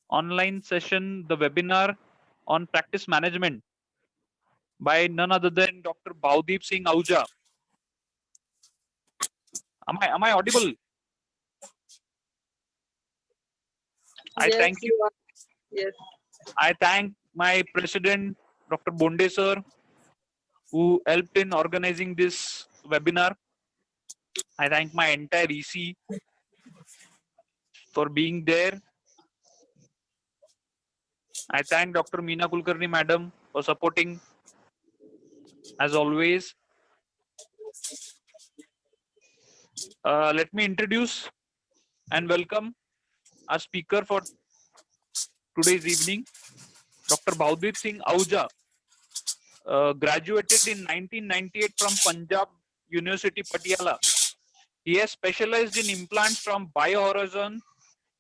online session, the webinar on practice management by none other than Dr. Bhavdeep Singh Ahuja. Am I audible? I Yes, thank you. you are. Yes. I thank my president, Dr. Bonde sir, who helped in organizing this webinar. I thank my entire EC for being there. I thank Dr. Meena Kulkarni madam for supporting as always. Let me introduce and welcome our speaker for today's evening, Dr. Bhavdeep Singh Ahuja, graduated in 1998 from Punjab University, Patiala. He has specialized in implants from BioHorizon,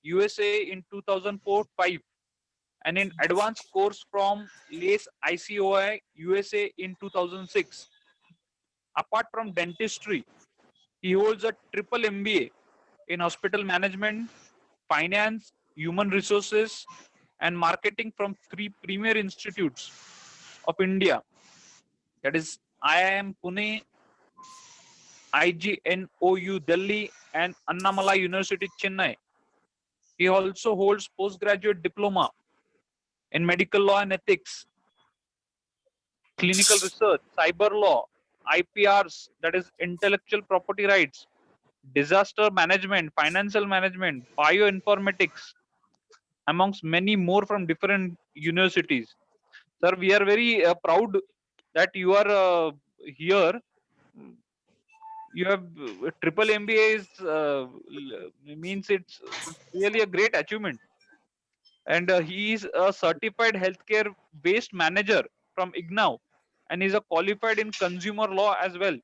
USA in 2004-5 and in advanced course from LACE ICOI, USA in 2006. Apart from dentistry, he holds a triple MBA in hospital management, finance, human resources, and marketing from three premier institutes of India, that is IIM Pune, IGNOU Delhi, and Annamalai University Chennai. He also holds postgraduate diploma in medical law and ethics, clinical research, cyber law, IPRs, that is intellectual property rights, disaster management, financial management, bioinformatics, amongst many more from different universities. Sir, we are very proud that you are here. You have triple MBA is means it's really a great achievement. And he is a certified healthcare waste manager from IGNOU, and is a qualified in consumer law as well.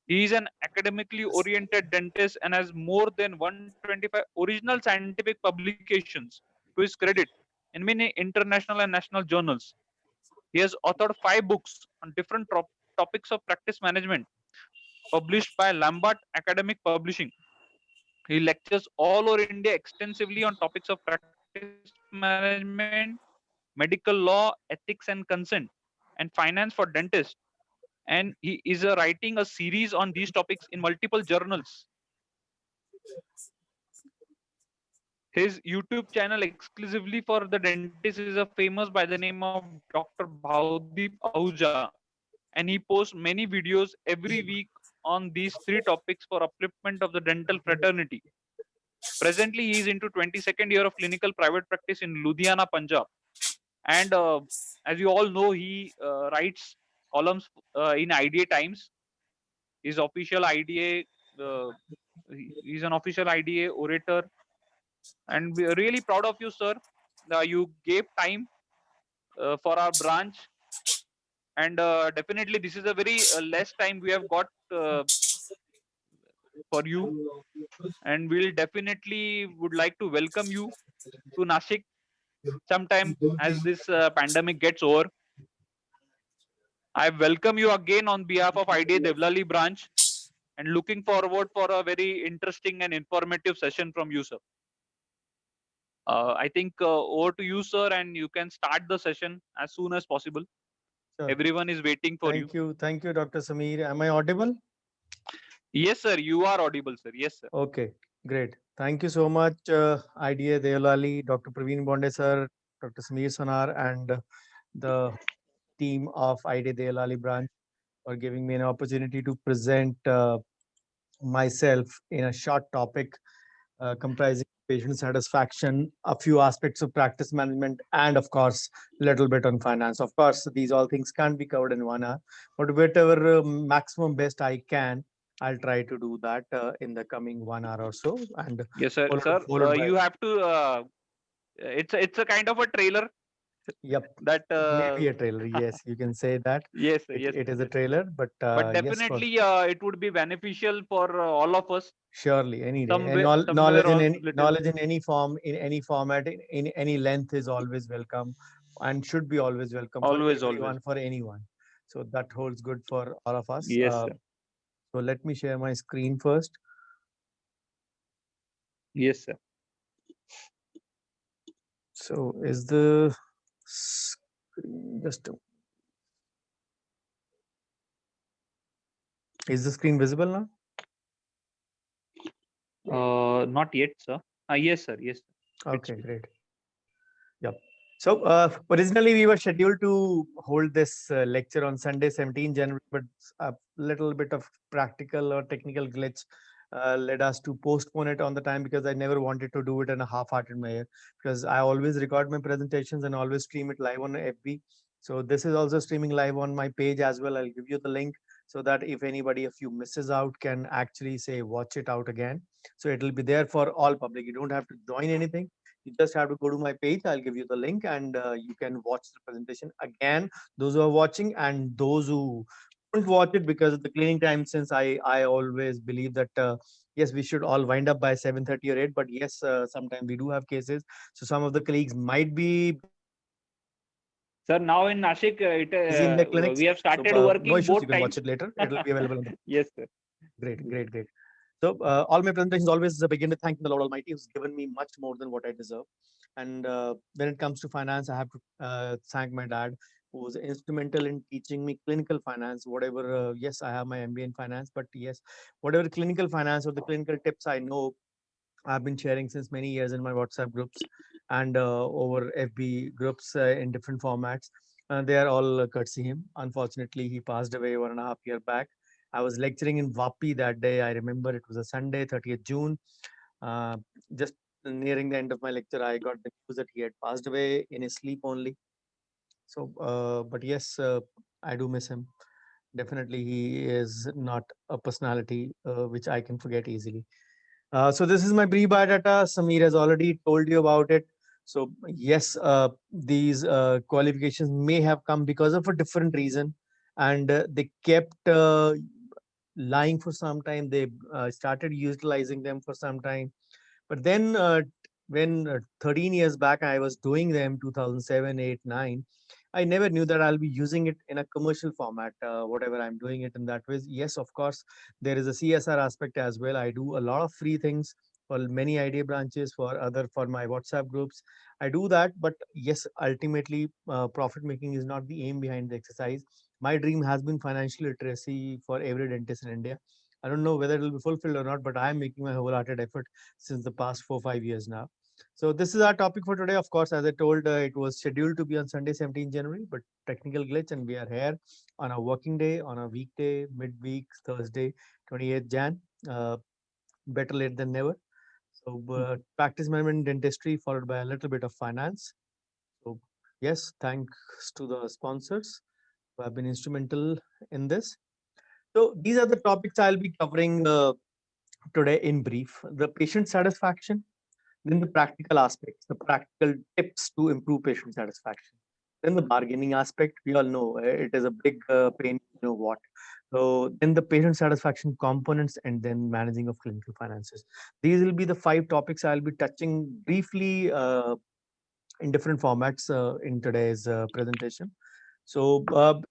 He is an academically oriented dentist and has more than 125 original scientific publications to his credit in many international and national journals. He has authored 5 books on different topics of practice management, published by Lambert Academic Publishing. He lectures all over India extensively on topics of practice management, medical law, ethics and consent, and finance for dentists. And he is writing a series on these topics in multiple journals. His YouTube channel exclusively for the dentist is a famous by the name of Dr. Bhavdeep Ahuja, and he posts many videos every week on these 3 topics for upliftment of the dental fraternity. Presently, he is into 22nd year of clinical private practice in Ludhiana, Punjab. And as you all know, he writes columns in IDA Times. His official IDA, he's an official IDA orator, and we are really proud of you, sir. You gave time for our branch, and definitely this is a very less time we have got for you, and we'll definitely would like to welcome you to Nashik sometime as this pandemic gets over. I welcome you again on behalf of IDA Devlali branch, and looking forward for a very interesting and informative session from you, sir. I think over to you, sir, and you can start the session as soon as possible. Sure. Everyone is waiting for you. Thank you, Dr. Sameer. Am I audible? Yes, sir, you are audible, sir. Yes, sir. Okay, great. Thank you so much, IDA Deolali, Dr. Praveen Bonde sir, Dr. Sameer Sonar, and the team of IDA Deolali branch for giving me an opportunity to present myself in a short topic comprising patient satisfaction, a few aspects of practice management, and of course, a little bit on finance. Of course, these all things can't be covered in 1 hour, but whatever maximum best I can, I'll try to do that in the coming 1 hour or so. And Yes, sir. followed by You have to. It's a kind of a trailer. Yep, That. maybe a trailer. Yes, you can say that. Yes, sir. It, Yes, it sir. is a Yes, sir. trailer, but But yes, for definitely, it would be beneficial for all of us. surely any day. And Somewhere knowledge in or any little. knowledge in any form, in any format, in any length is always welcome, and should be always welcome for Always, always. everyone, for anyone. So that holds good for all of us. Yes, sir. So let me share my screen first. Yes, sir. So is the screen just is the screen visible now? Not yet, sir. Yes, sir. Yes, sir. It's Okay, great. Yep. So originally we were scheduled to hold this lecture on Sunday, 17 January, but a little bit of practical or technical glitch led us to postpone it on the time, because I never wanted to do it in a half-hearted manner, because I always record my presentations and always stream it live on FB. So this is also streaming live on my page as well. I'll give you the link so that if anybody, if you misses out, can actually say watch it out again. So it will be there for all public. You don't have to join anything, you just have to go to my page. I'll give you the link, and you can watch the presentation again. Those who are watching and those who couldn't watch it because of the cleaning time, since I always believe that yes, we should all wind up by 7:30 or 8. But yes, sometimes we do have cases. So some of the colleagues might be busy in their clinics. So Sir, now in Nashik, no issues. You can watch it later. we have It'll be started available on working the. both times. Yes, sir. Great, Yes, great, sir. great. So, all my presentations always begin with thanking the Lord Almighty, who's given me much more than what I deserve. And when it comes to finance, I have to thank my dad, who was instrumental in teaching me clinical finance. Whatever, yes, I have my MBA in finance, but yes, whatever clinical finance or the clinical tips I know, I've been sharing since many years in my WhatsApp groups and over FB groups in different formats. They are all courtesy him. Unfortunately, he passed away 1.5 years back. I was lecturing in Vapi that day. I remember it was a Sunday, 30th June. Uh, just nearing the end of my lecture, I got the news that he had passed away in his sleep only. So, but yes, I do miss him. Definitely, he is not a personality which I can forget easily. So this is my brief biodata. Samir has already told you about it. So yes, these qualifications may have come because of a different reason, and they kept lying for some time. They started utilizing them for some time, but then when 13 years back I was doing them, 2007, 8, 9. I never knew that I'll be using it in a commercial format. Whatever I'm doing it in that way. Yes, of course, there is a CSR aspect as well. I do a lot of free things for many idea branches, for my WhatsApp groups. I do that, but yes, ultimately, profit making is not the aim behind the exercise. My dream has been financial literacy for every dentist in India. I don't know whether it will be fulfilled or not, but I am making my wholehearted effort since the past 4 5 years now. So this is our topic for today. Of course, as I told, it was scheduled to be on Sunday, 17 January, but technical glitch, and we are here on a working day, on a weekday, midweek, Thursday, 28th Jan. Uh, Better late than never. So practice management dentistry followed by a little bit of finance. So yes, thanks to the sponsors who have been instrumental in this. So these are the topics I'll be covering today in brief. The patient satisfaction, then the practical aspects, the practical tips to improve patient satisfaction. Then the bargaining aspect, we all know it is a big pain, you know what. So then the patient satisfaction components, and then managing of clinical finances. These will be the 5 topics I'll be touching briefly in different formats in today's presentation. So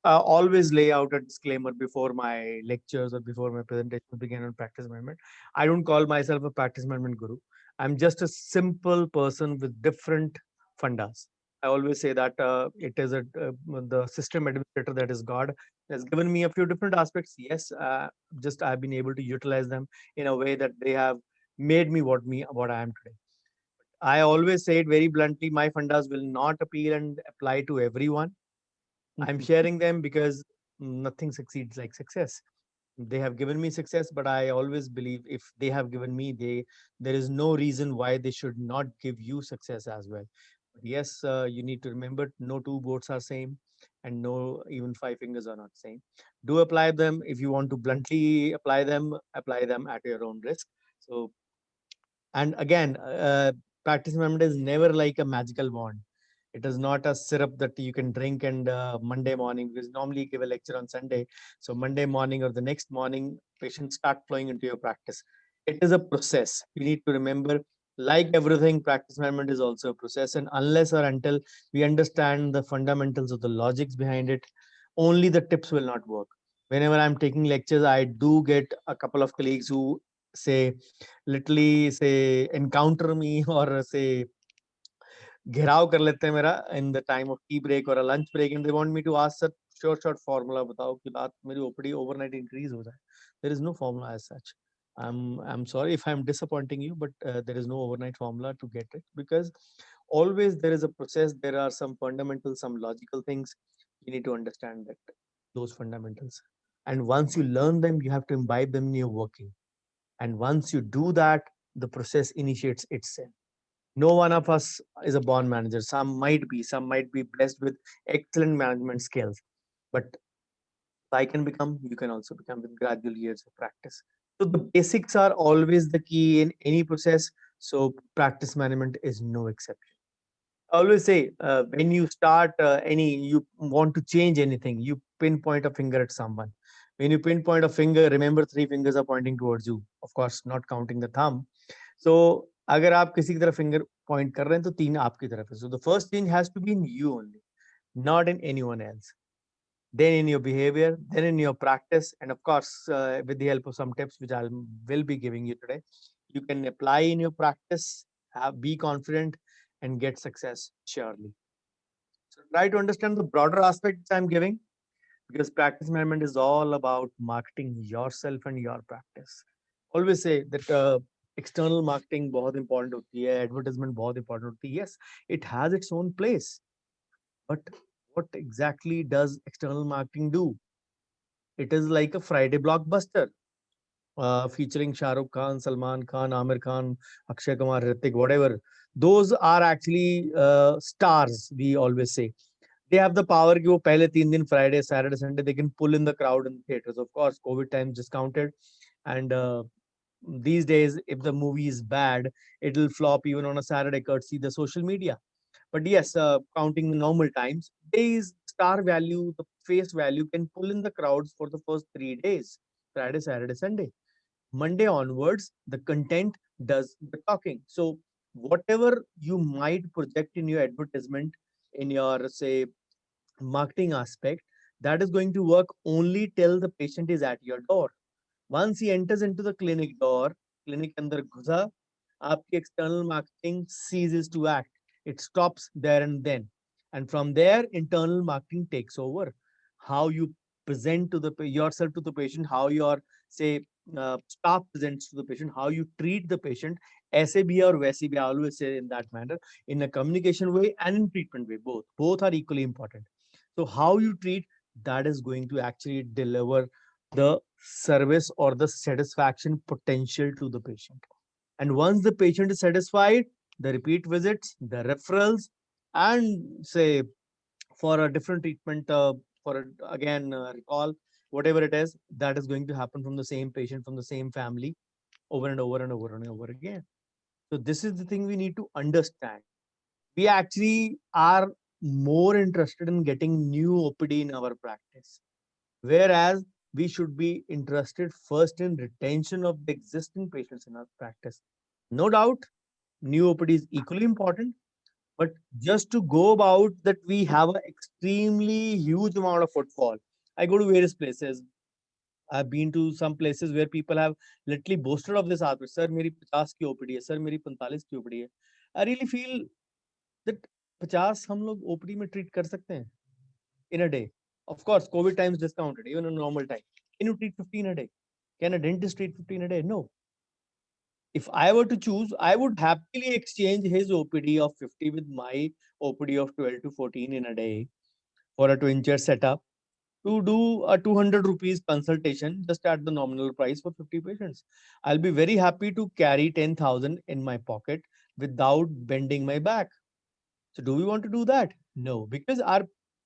I always lay out a disclaimer before my lectures or before my presentations begin on practice management. I don't call myself a practice management guru. I'm just a simple person with different fundas. I always say that it is the system administrator, that is God, has given me a few different aspects. Yes, just I've been able to utilize them in a way that they have made me what I am today. I always say it very bluntly: my fundas will not appeal and apply to everyone. I'm sharing them because nothing succeeds like success. They have given me success, but I always believe if they have given me, there is no reason why they should not give you success as well. But yes, you need to remember, no two boats are same, and no even 5 fingers are not same. Do apply them. If you want to bluntly apply them at your own risk. So, and again, practice management is never like a magical wand. It is not a syrup that you can drink and Monday morning, because normally you give a lecture on Sunday. So Monday morning or the next morning, patients start flowing into your practice. It is a process. You need to remember, like everything, practice management is also a process. And unless or until we understand the fundamentals of the logics behind it, only the tips will not work. Whenever I'm taking lectures, I do get a couple of colleagues who say, literally say, encounter me or say घेराव कर लेते हैं मेरा in the time of tea break or a lunch break, and they want me to ask sir short formula बताओ कि रात मेरी OPD overnight increase हो जाए. There is no formula as such. I'm sorry if I'm disappointing you, but there is no overnight formula to get it, because always there is a process. There are some fundamentals, some logical things. You need to understand that those fundamentals, and once you learn them, you have to imbibe them in your working. And once you do that, the process initiates itself. No one of us is a born manager. Some might be blessed with excellent management skills, but I can become, you can also become with gradual years of practice. So the basics are always the key in any process. So practice management is no exception. I always say when you start you want to change anything, you pinpoint a finger at someone. When you pinpoint a finger, remember three fingers are pointing towards you. Of course, not counting the thumb. So अगर आप किसी की तरफ finger point कर रहे हैं तो तीन आपकी तरफ है. So the first change has to be in you only, not in anyone else. Then in your behavior, then in your practice, and of course, with the help of some tips which I will be giving you today, you can apply in your practice, be confident, and get success surely. So try to understand the broader aspects I'm giving, because practice management is all about marketing yourself and your practice. Always say that external marketing बहुत important होती है, advertisement बहुत important होती है. Yes, it has its own place, but what exactly does external marketing do? It is like a Friday blockbuster featuring Shah Rukh Khan, Salman Khan, Amir Khan, Akshay Kumar, Hrithik, whatever. Those are actually stars, we always say. They have the power कि वो पहले 3 दिन Friday, Saturday, Sunday they can pull in the crowd in theaters. Of course, COVID times discounted, and these days if the movie is bad, it'll flop even on a Saturday courtesy the social media. But yes, counting the normal times, days star value, the face value can pull in the crowds for the first 3 days, Friday, Saturday, Sunday. Monday onwards, the content does the talking. So whatever you might project in your advertisement, in your say marketing aspect, that is going to work only till the patient is at your door. Once he enters into the clinic door, clinic अंदर घुसा, आपकी external marketing ceases to act. It stops there and then. And from there, internal marketing takes over. How you present to the yourself to the patient, how your say staff presents to the patient, how you treat the patient, ऐसे भी है और वैसे भी. I always say in that manner, in a communication way and in treatment way, both are equally important. So how you treat, that is going to actually deliver the service or the satisfaction potential to the patient. And once the patient is satisfied, the repeat visits, the referrals, and say for a different treatment, again recall, whatever it is, that is going to happen from the same patient, from the same family, over and over and over and over again. So this is the thing we need to understand. We actually are more interested in getting new OPD in our practice, whereas we should be interested first in retention of the existing patients in our practice. No doubt, new OPD is equally important, but just to go about that, we have an extremely huge amount of footfall. I go to various places. I've been to some places where people have literally boasted of this aspect. Sir, मेरी 50 की OPD है. Sir, मेरी 45 की OPD है. I really feel that 50 हम लोग OPD में treat कर सकते हैं in a day. Of course, COVID times discounted, even in normal time. Can you treat 15 a day? Can a dentist treat 15 a day? No. If I were to choose, I would happily exchange his OPD of 50 with my OPD of 12 to 14 in a day for a twin chair setup to do a 200 rupees consultation just at the nominal price for 50 patients. I'll be very happy to carry 10,000 in my pocket without bending my back. So do we want to do that? No, because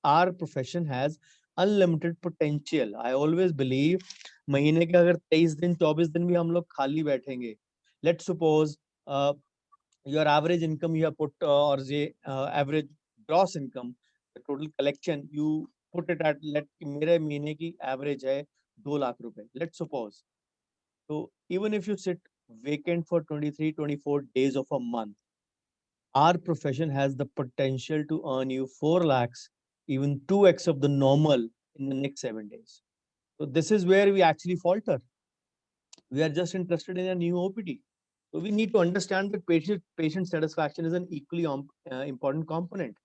our profession has unlimited potential. I always believe महीने के अगर 23 दिन 24 दिन भी हम लोग खाली बैठेंगे, let's suppose your average income you have put or say average gross income, the total collection you put it at, let मेरे महीने की average है 2 लाख रुपए, let's suppose. So even if you sit vacant for 23 24 days of a month, our profession has the potential to earn you 4 lakhs, even 2x of the normal in the next 7 days. So this is where we actually falter. We are just interested in a new OPD. So we need to understand that patient satisfaction is an equally important component.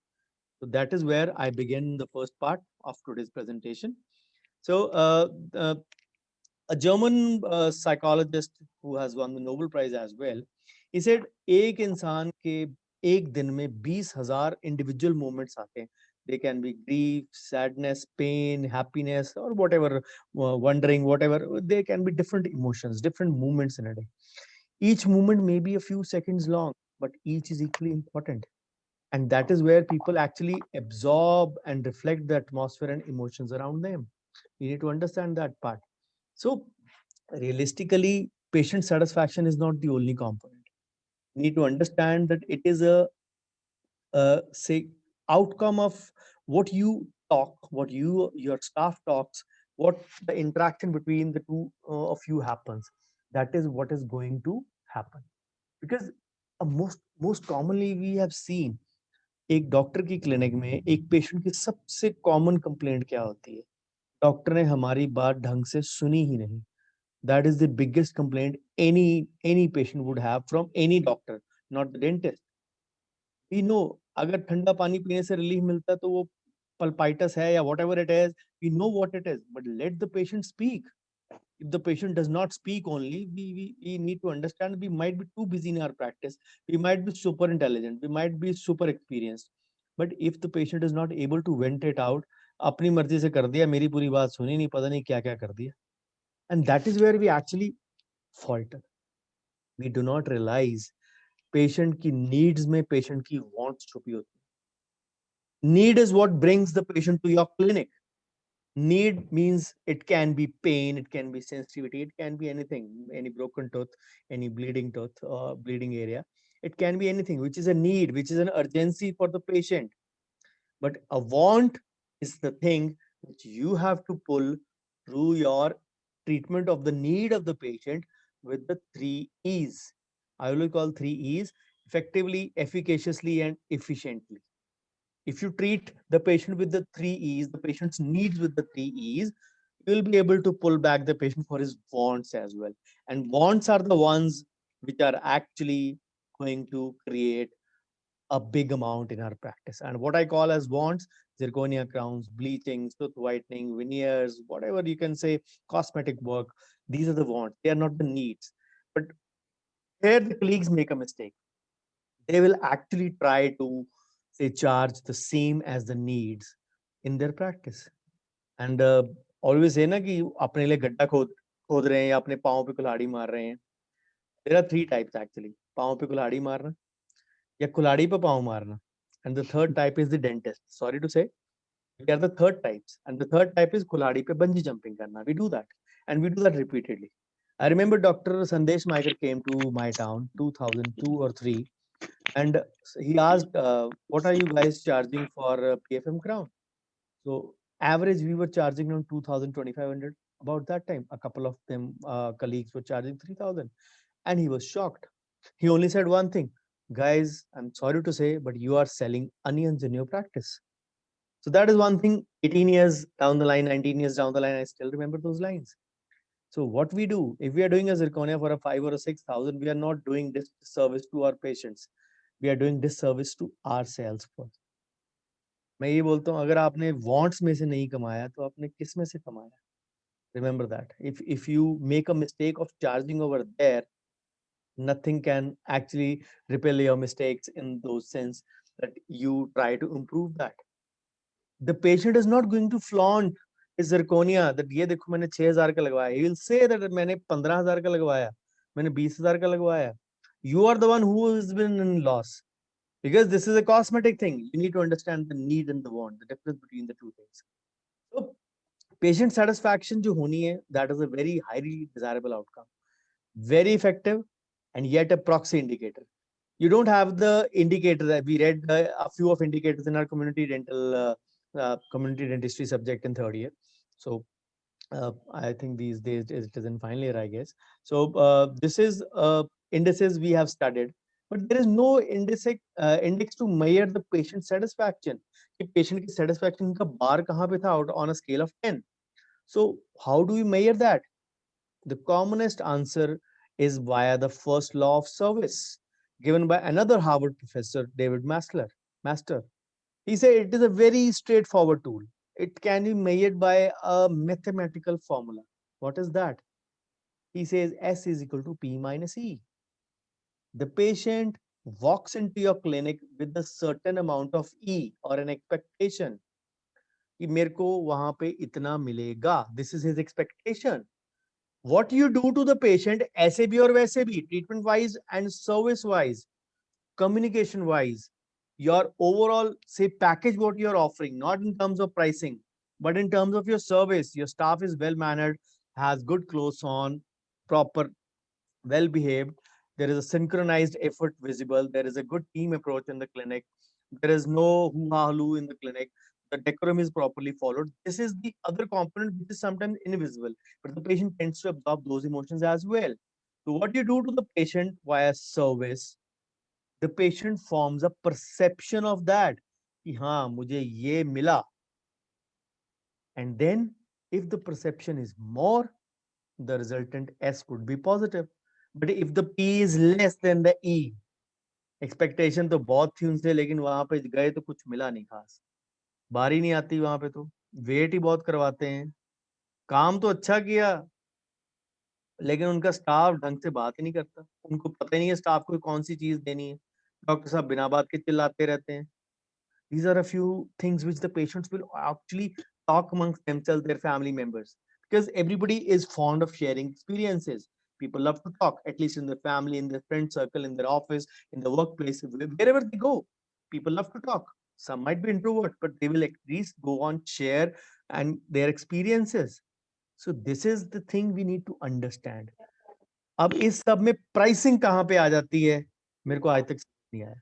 So that is where I begin the first part of today's presentation. So uh, a German psychologist who has won the Nobel Prize as well, he said एक इंसान के एक दिन में 20,000 individual moments आते हैं. They can be grief, sadness, pain, happiness, or whatever, wondering, whatever. They can be different emotions, different movements in a day. Each movement may be a few seconds long, but each is equally important. And that is where people actually absorb and reflect the atmosphere and emotions around them. We need to understand that part. So, realistically, patient satisfaction is not the only component. You need to understand that it is a say outcome of what you talk, what your staff talks, what the interaction between the two of you happens. That is what is going to happen. Because most commonly we have seen एक doctor की clinic में एक patient की सबसे common complaint क्या होती है? Doctor ने हमारी बात ढंग से सुनी ही नहीं. That is the biggest complaint any patient would have from any doctor, not the dentist. We know अगर ठंडा पानी पीने से रिलीफ मिलता है तो वो पल्पाइटस है या whatever it is, we know what it is, but let the patient speak. If the patient does not speak only, we need to understand we might be too busy in our practice. We might be super intelligent. We might be super experienced. But if the patient is not able to vent it out, अपनी मर्जी से कर दिया, मेरी पूरी बात सुनी नहीं, पता नहीं क्या क्या कर दिया. And that is where we actually falter. We do not realize patient की needs में patient की wants छुपी होती है. Need is what brings the patient to your clinic. Need means it can be pain, it can be sensitivity, it can be anything, any broken tooth, any bleeding tooth, bleeding area. It can be anything, which is a need, which is an urgency for the patient. But a want is the thing which you have to pull through your treatment of the need of the patient with the three E's. I will call three E's: effectively, efficaciously, and efficiently. If you treat the patient with the three E's, the patient's needs with the three E's, you will be able to pull back the patient for his wants as well. And wants are the ones which are actually going to create a big amount in our practice. And what I call as wants: zirconia crowns, bleaching, tooth whitening, veneers, whatever you can say, cosmetic work. These are the wants. They are not the needs. But here the colleagues make a mistake. They will actually try to say charge the same as the needs in their practice. And always say ना कि अपने लिए गड्ढा खोद रहे हैं या अपने पाँव पे कुल्हाड़ी मार रहे हैं. There are three types actually: पाँव पे कुल्हाड़ी मारना या कुल्हाड़ी पे पाँव मारना. And the third type is the dentist. Sorry to say, we are the third types. And the third type is कुल्हाड़ी पे bungee jumping करना. We do that, and we do that repeatedly. I remember Dr. Sandesh Maikar came to my town 2002 or 3, and he asked, "What are you guys charging for PFM crown?" So average we were charging around 2,000, 2,500. About that time, a couple of them colleagues were charging 3,000, and he was shocked. He only said one thing: "Guys, I'm sorry to say, but you are selling onions in your practice." So that is one thing. 18 years down the line, 19 years down the line, I still remember those lines. So what we do, if we are doing a zirconia for a 5 or a 6,000, we are not doing disservice to our patients. We are doing disservice to ourselves first. मैं ये बोलता हूँ, अगर आपने wants में से नहीं कमाया तो आपने किस में से कमाया? Remember that. If you make a mistake of charging over there, nothing can actually repel your mistakes in those sense that you try to improve that. The patient is not going to flaunt his zirconia that ये देखो मैंने 6,000 का लगवाया. He will say that मैंने 15,000 का लगवाया, मैंने 20,000 का लगवाया. You are the one who has been in loss, because this is a cosmetic thing. You need to understand the need and the want, the difference between the two things. So patient satisfaction जो होनी है, that is a very highly desirable outcome, very effective, and yet a proxy indicator. You don't have the indicator that we read a few of indicators in our community dentistry subject in third year. So I think these days it is in final year, I guess. So this is indices we have studied, but there is no index to measure the patient satisfaction. कि patient की satisfaction का bar कहाँ पे था out on a scale of 10. So how do we measure that? The commonest answer is via the first law of service given by another Harvard professor, David Master. He said it is a very straightforward tool. It can be measured by a mathematical formula. What is that? He says S is equal to P minus E. The patient walks into your clinic with a certain amount of E or an expectation कि मेरे को वहां पे इतना मिलेगा. This is his expectation. What you do to the patient, ऐसे भी और वैसे भी, treatment wise and service wise, communication wise, your overall say package what you're offering, not in terms of pricing, but in terms of your service. Your staff is well mannered, has good clothes on, proper, well behaved. There is a synchronized effort visible. There is a good team approach in the clinic. There is no hoo-ha-loo in the clinic. The decorum is properly followed. This is the other component which is sometimes invisible, but the patient tends to absorb those emotions as well. So what you do to the patient via service, the patient forms a perception of that कि हाँ मुझे ये मिला. And then if the perception is more, the resultant S would be positive. But if the P is less than the E, expectation तो बहुत थी उनसे, लेकिन वहां पे गए तो कुछ मिला नहीं खास. बारी नहीं आती वहां पे, तो वेट ही बहुत करवाते हैं. काम तो अच्छा किया, लेकिन उनका स्टाफ ढंग से बात ही नहीं करता. उनको पता ही नहीं है स्टाफ को कौन सी चीज देनी है. डॉक्टर साहब बिना बात के चिल्लाते रहते हैं. These are a few things which the patients will actually talk amongst themselves, their family members, because everybody is fond of sharing experiences. People love to talk, at least in their family, in their friend circle, in their office, in the workplace, wherever they go. People love to talk. Some might be introvert, but they will at least go on share and their experiences. So this is the thing we need to understand. अब इस सब में pricing कहाँ पे आ जाती है, मेरे को आज तक समझ नहीं आया.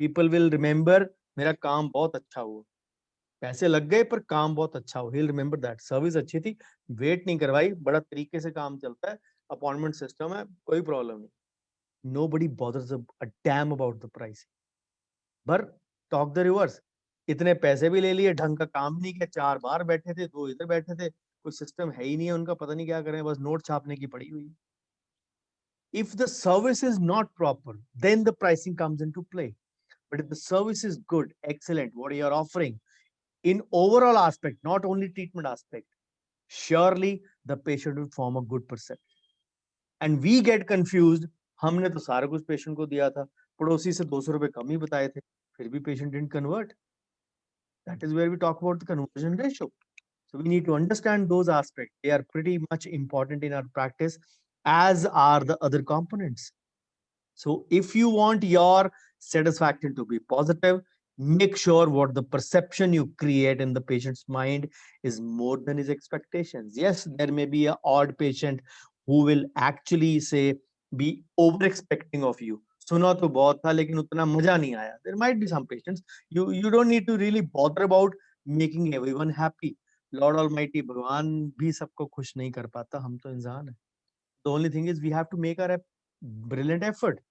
People will remember मेरा काम बहुत अच्छा हुआ, पैसे लग गए पर काम बहुत अच्छा हुआ. He'll remember that. सर्विस अच्छी थी, वेट नहीं करवाई, बड़ा तरीके से काम चलता है, अपॉइंटमेंट सिस्टम है, कोई प्रॉब्लम नहीं. Nobody bothers a damn about the price. पर talk the reverse. इतने पैसे भी ले लिए, ढंग का काम नहीं किया, 4 बाहर बैठे थे, 2 इधर बैठे थे, कोई सिस्टम है ही नहीं है उनका, पता नहीं क्या करें, बस नोट छापने की पड़ी हुई है. If the service is not proper, then the pricing comes into play. But if the service is good, excellent, what you are offering in overall aspect, not only treatment aspect, surely the patient will form a good perception. And we get confused. हमने तो सारा कुछ patient को दिया था, पड़ोसी से 200 रुपए कम ही बताए थे, फिर भी patient didn't convert. That is where we talk about the conversion ratio. So we need to understand those aspects. They are pretty much important in our practice, as are the other components. So if you want your satisfaction to be positive, make sure what the perception you create in the patient's mind is more than his expectations. Yes, there may be an odd patient who will actually say be over expecting of you. सुना तो बहुत था लेकिन उतना मजा नहीं आया. There might be some patients. You don't need to really bother about making everyone happy. Lord Almighty भगवान भी सबको खुश नहीं कर पाता, हम तो इंसान हैं. The only thing is we have to make our brilliant effort.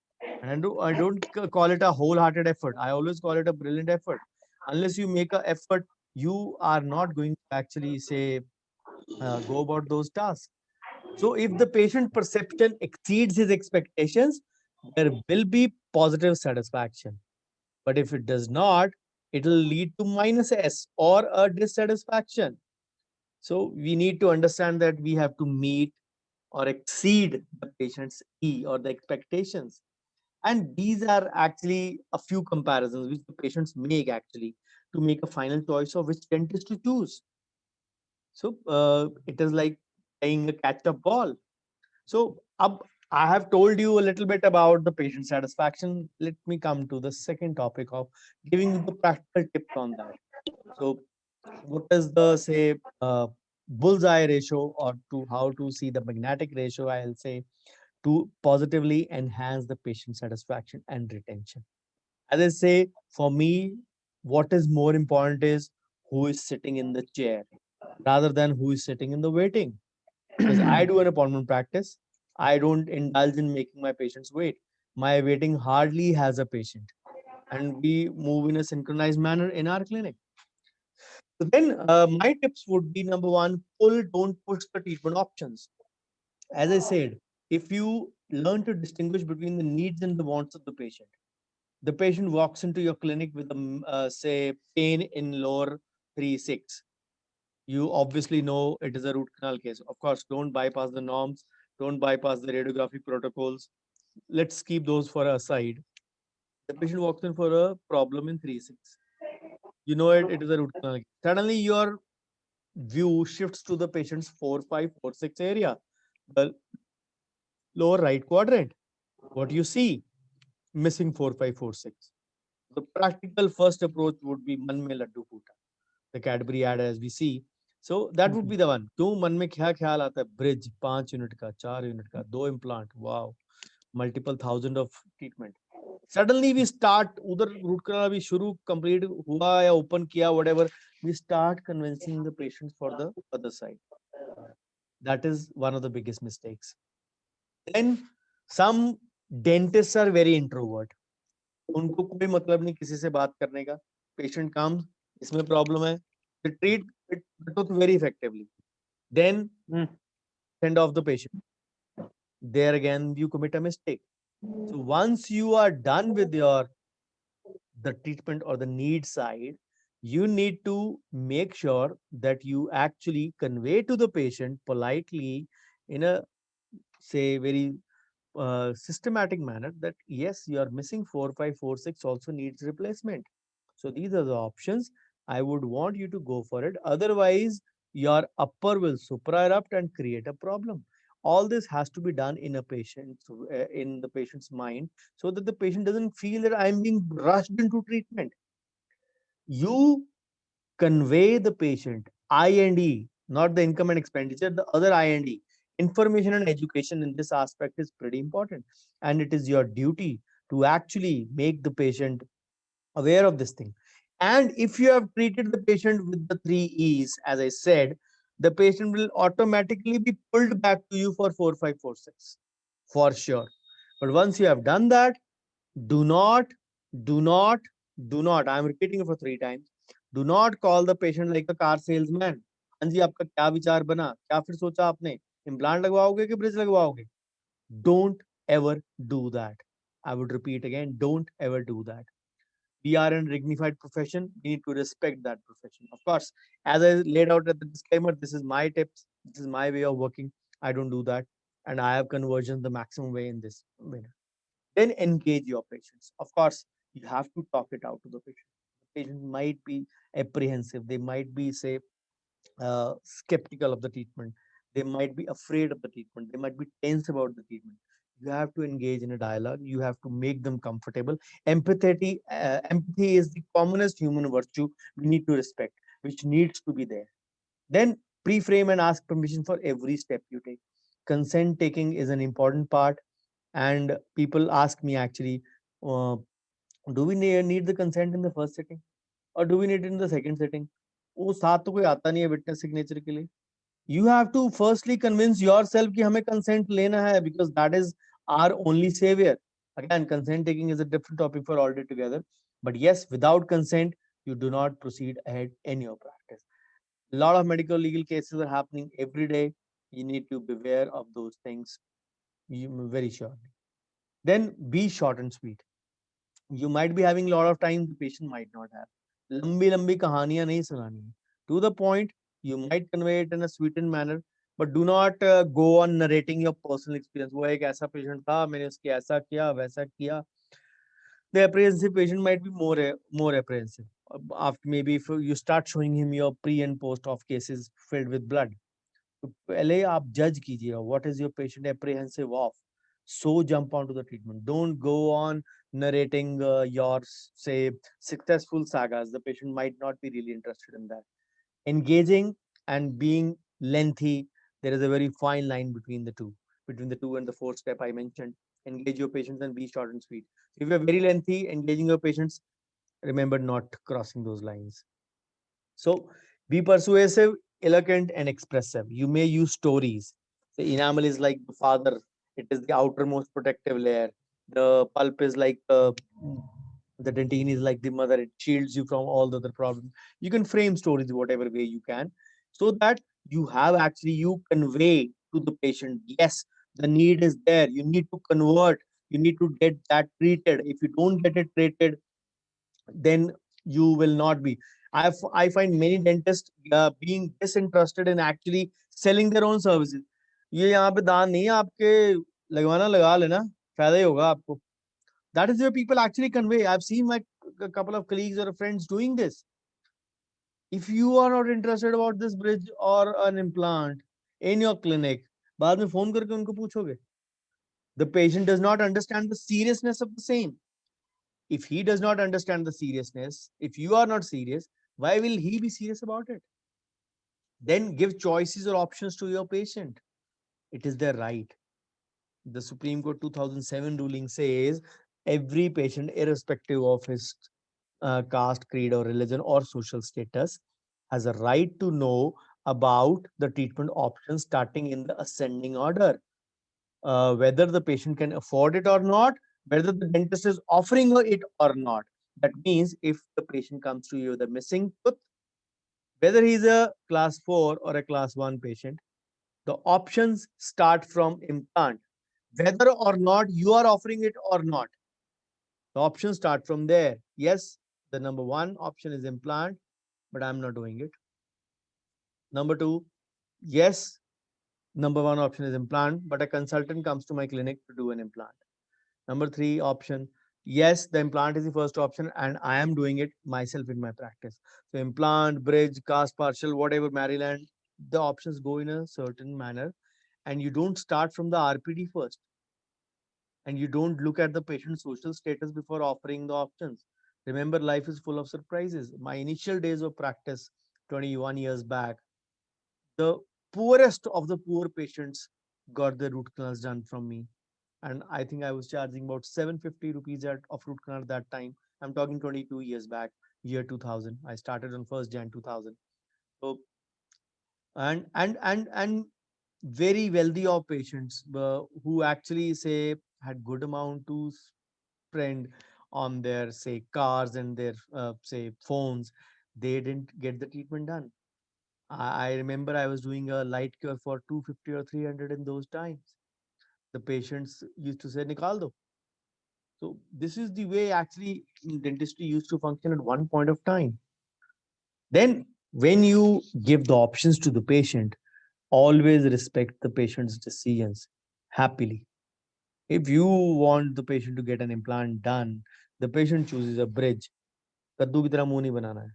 And I don't call it a wholehearted effort. I always call it a brilliant effort. Unless you make an effort, you are not going to actually say go about those tasks. So if the patient perception exceeds his expectations, there will be positive satisfaction. But if it does not, it will lead to minus S or a dissatisfaction. So we need to understand that we have to meet or exceed the patient's E or the expectations. And these are actually a few comparisons which the patients make actually to make a final choice of which dentist to choose. So it is like playing a catch-up ball. So I have told you a little bit about the patient satisfaction. Let me come to the second topic of giving you the practical tips on that. So what is the say bullseye ratio, or to how to see the magnetic ratio, I'll say, to positively enhance the patient satisfaction and retention. As I say, for me, what is more important is who is sitting in the chair rather than who is sitting in the waiting. Because I do an appointment practice, I don't indulge in making my patients wait. My waiting hardly has a patient, and we move in a synchronized manner in our clinic. So then, my tips would be number one: pull, don't push the treatment options. As I said, If you learn to distinguish between the needs and the wants of the patient walks into your clinic with a say pain in lower 3/6. You obviously know it is a root canal case. Of course, don't bypass the norms, don't bypass the radiographic protocols. Let's keep those for aside. The patient walks in for a problem in 3/6. You know it is a root canal. Suddenly, your view shifts to the patient's 4, 5, 4, 6 area, the lower right quadrant. What you see? Missing 4, 5, 4, 6. The practical first approach would be मन में लड्डू फूटा, the Cadbury ad as we see. So that would be the one. क्यों मन में क्या ख्याल आता है? Bridge 5 यूनिट का, 4 यूनिट का, 2 implant. Wow, multiple thousand of treatment. Suddenly we start उधर root canal अभी शुरू complete हुआ या open किया whatever. We start convincing the patients for the other side. That is one of the biggest mistakes. Then some dentists are very introvert. उनको कोई मतलब नहीं किसी से बात करने का. Patient comes, इसमें problem है. They treat it the tooth very effectively. Then send off the patient. There again, you commit a mistake. So once you are done with your the treatment or the need side, you need to make sure that you actually convey to the patient politely in a say very systematic manner that yes, you are missing 4, 5, 4, 6 also needs replacement. So these are the options. I would want you to go for it. Otherwise, your upper will supra erupt and create a problem. All this has to be done in a patient, in the patient's mind, so that the patient doesn't feel that I'm being rushed into treatment. You convey the patient I&E, not the income and expenditure, the other I&E. Information and education in this aspect is pretty important, and it is your duty to actually make the patient aware of this thing. And if you have treated the patient with the 3 E's, as I said, the patient will automatically be pulled back to you for 4, 5, 4, 6 for sure. But once you have done that, do not, do not, do not, I'm repeating it for 3 times. Do not call the patient like a car salesman. हाँ जी आपका क्या विचार बना, क्या फिर सोचा आपने, implant लगवाओगे कि bridge लगवाओगे? Don't ever do that. I would repeat again, don't ever do that. We are in a dignified profession. We need to respect that profession. Of course, as I laid out at the disclaimer, this is my tips. This is my way of working. I don't do that. And I have conversions the maximum way in this way. Then engage your patients. Of course, you have to talk it out to the patient. The patient might be apprehensive. They might be, say, skeptical of the treatment. They might be afraid of the treatment. They might be tense about the treatment. You have to engage in a dialogue. You have to make them comfortable. Empathy is the commonest human virtue we need to respect, which needs to be there. Then pre-frame and ask permission for every step you take. Consent taking is an important part, and people ask me actually, uh, do we need the consent in the first sitting, or do we need it in the second sitting? वो साथ तो कोई आता नहीं है witness signature के लिए. You have to firstly convince yourself कि हमें consent लेना है, because that is our only savior. Again, consent taking is a different topic for all day together. But yes, without consent, you do not proceed ahead in your practice. A lot of medical legal cases are happening every day. You need to beware of those things very surely. Then be short and sweet. You might be having a lot of time, the patient might not have. लंबी लंबी कहानियां नहीं सुनानी है. To the point, you might convey it in a sweetened manner, but do not go on narrating your personal experience. वो एक ऐसा patient था, मैंने उसके ऐसा किया, वैसा किया. The apprehensive patient might be more apprehensive. After maybe if you start showing him your pre and post of cases filled with blood, तो पहले आप जज कीजिएगा what is your patient apprehensive of. So jump onto the treatment. Don't go on narrating your say successful sagas. The patient might not be really interested in that. Engaging and being lengthy, there is a very fine line between the two and the fourth step I mentioned. Engage your patients and be short and sweet. If you're very lengthy engaging your patients, remember not crossing those lines. So be persuasive, eloquent, and expressive. You may use stories. The enamel is like the father, it is the outermost protective layer. The pulp is like the dentine is like the mother, it shields you from all the other problems. You can frame stories whatever way you can, so that you have actually you convey to the patient, yes, The need is there. You need to convert. You need to get that treated. If you don't get it treated, then you will not be. I find many dentists being disinterested in actually selling their own services. ये यहाँ पे दान नहीं है आपके, लगवाना लगा लेना, फायदा ही होगा आपको. That is where people actually convey. I've seen my a couple of colleagues or friends doing this. If you are not interested about this bridge or an implant in your clinic, बाद में phone करके उनको पूछोगे. The patient does not understand the seriousness of the same. If he does not understand the seriousness, if you are not serious, why will he be serious about it? Then give choices or options to your patient. It is their right. The Supreme Court 2007 ruling says every patient, irrespective of his caste, creed, or religion or social status, has a right to know about the treatment options starting in the ascending order. Whether the patient can afford it or not, whether the dentist is offering it or not. That means if the patient comes to you with a missing tooth, whether he's a class 4 or a class 1 patient, the options start from implant. Whether or not you are offering it or not, the options start from there. Yes, the number one option is implant, but I'm not doing it. Number two, yes, number one option is implant, but a consultant comes to my clinic to do an implant. Number three option, yes, the implant is the first option, and I am doing it myself in my practice. So implant, bridge, cast partial, whatever, Maryland, the options go in a certain manner, and you don't start from the RPD first, and you don't look at the patient's social status before offering the options. Remember, life is full of surprises. My initial days of practice, 21 years back, the poorest of the poor patients got the root canals done from me, and I think I was charging about 750 rupees of root canal at that time. I'm talking 22 years back, year 2000. I started on 1st Jan 2000. So and very wealthy of patients who actually say had good amount to spend on their say cars and their say phones, they didn't get the treatment done. I remember I was doing a light cure for 250 or 300 in those times. The patients used to say, Nikal do. So this is the way actually dentistry used to function at one point of time. Then when you give the options to the patient, always respect the patient's decisions happily. If you want the patient to get an implant done, the patient chooses a bridge. कद्दू की तरह मुंह नहीं बनाना है.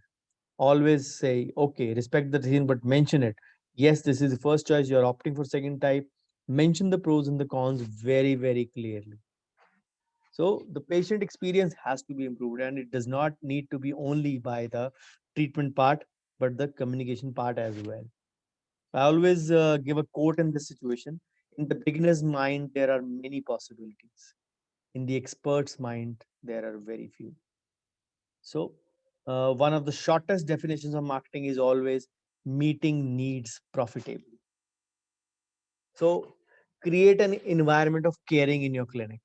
Always say, okay, respect the decision, but mention it. Yes, this is the first choice. You're opting for second type. Mention the pros and the cons very, very clearly. So the patient experience has to be improved, and it does not need to be only by the treatment part, but the communication part as well. I always give a quote in this situation. In the beginner's mind, there are many possibilities. In the expert's mind, there are very few. So, one of the shortest definitions of marketing is always meeting needs profitably. So, create an environment of caring in your clinic,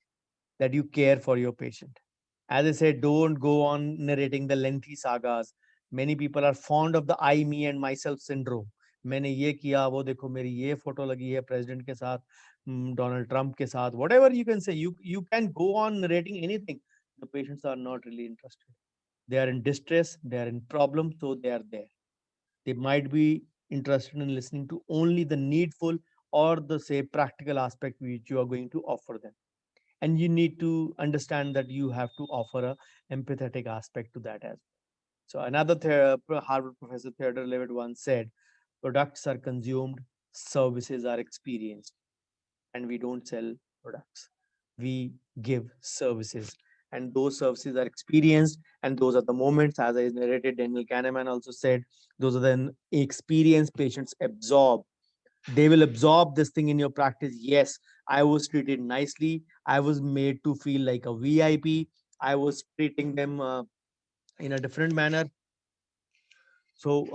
that you care for your patient. As I said, don't go on narrating the lengthy sagas. Many people are fond of the I, me, and myself syndrome. मैंने ये किया, वो देखो मेरी ये photo लगी है president के साथ, डोनाल्ड ट्रंप के साथ, whatever you can say, you can go on narrating anything. The patients are not really interested. They are in distress, they are in problem, so they are there. They might be interested in listening to only the needful or the say practical aspect which you are going to offer them, and you need to understand that you have to offer a empathetic aspect to that as well. So another Harvard professor Theodore Levitt once said, products are consumed, services are experienced, and we don't sell products, we give services, and those services are experienced, and those are the moments, as I narrated, Daniel Kahneman also said, those are the experience patients absorb. They will absorb this thing in your practice. Yes, I was treated nicely, I was made to feel like a VIP, I was treating them in a different manner. So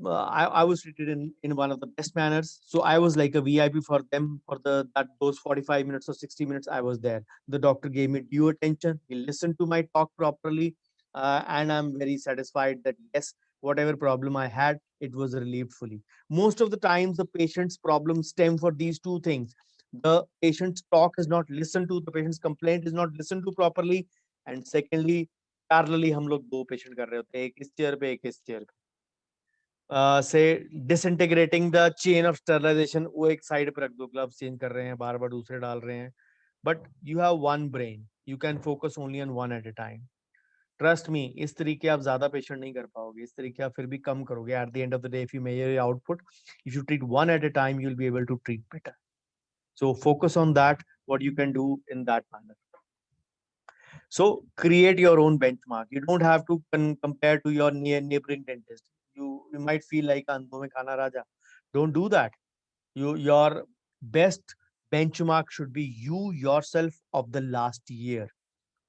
I was treated in one of the best manners. So I was like a VIP for them for the that those 45 minutes or 60 minutes I was there. The doctor gave me due attention. He listened to my talk properly, and I'm very satisfied that yes, whatever problem I had, it was relieved fully. Most of the times, the patient's problems stem for these two things. The patient's talk is not listened to, the patient's complaint is not listened to properly. And secondly, parallelly हम लोग दो patient कर रहे होते हैं, एक इस chair पे, एक इस chair पे. Say disintegrating the chain of sterilization, वो एक side पे रख दो, gloves change कर रहे हैं, बार बार दूसरे डाल रहे हैं. But you have one brain, you can focus only on one at a time. Trust me, इस तरीके आप ज्यादा पेशेंट नहीं कर पाओगे, इस तरीके आप फिर भी कम करोगे. At the end of the day, if you measure your output, if you treat one at a time, you will be able to treat better. So focus on that, what you can do in that manner. So create your own benchmark. You don't have to compare to your neighboring dentist. You might feel like andho mein khana raja. Don't do that. Your best benchmark should be you yourself of the last year.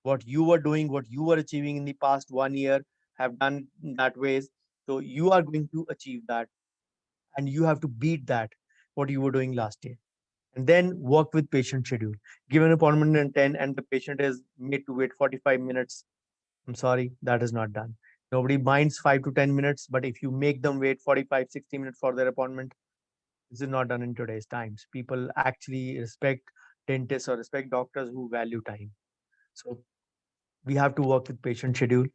What you were doing, what you were achieving in the past 1 year, have done that ways. So you are going to achieve that, and you have to beat that, what you were doing last year. And then work with patient schedule. Give an appointment at 10 and the patient is made to wait 45 minutes. I'm sorry, that is not done. Nobody minds 5 to 10 minutes, but if you make them wait 45, 60 minutes for their appointment, this is not done in today's times. People actually respect dentists or respect doctors who value time. So we have to work with patient schedule.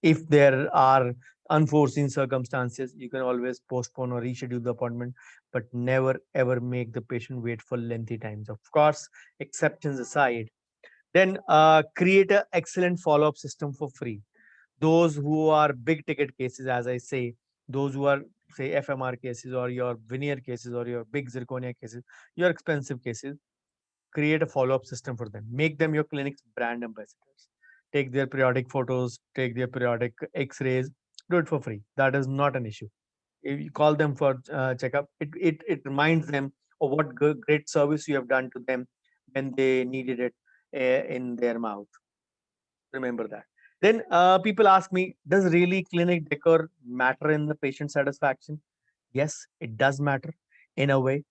If there are unforeseen circumstances, you can always postpone or reschedule the appointment, but never ever make the patient wait for lengthy times. Of course, exceptions aside, then create an excellent follow-up system for free. Those who are big ticket cases, as I say, those who are say FMR cases or your veneer cases or your big zirconia cases, your expensive cases, create a follow-up system for them. Make them your clinic's brand ambassadors. Take their periodic photos, take their periodic x-rays, do it for free. That is not an issue. If you call them for checkup, it reminds them of what great service you have done to them when they needed it in their mouth. Remember that. Then people ask me, does really clinic decor matter in the patient satisfaction? Yes, it does matter in a way.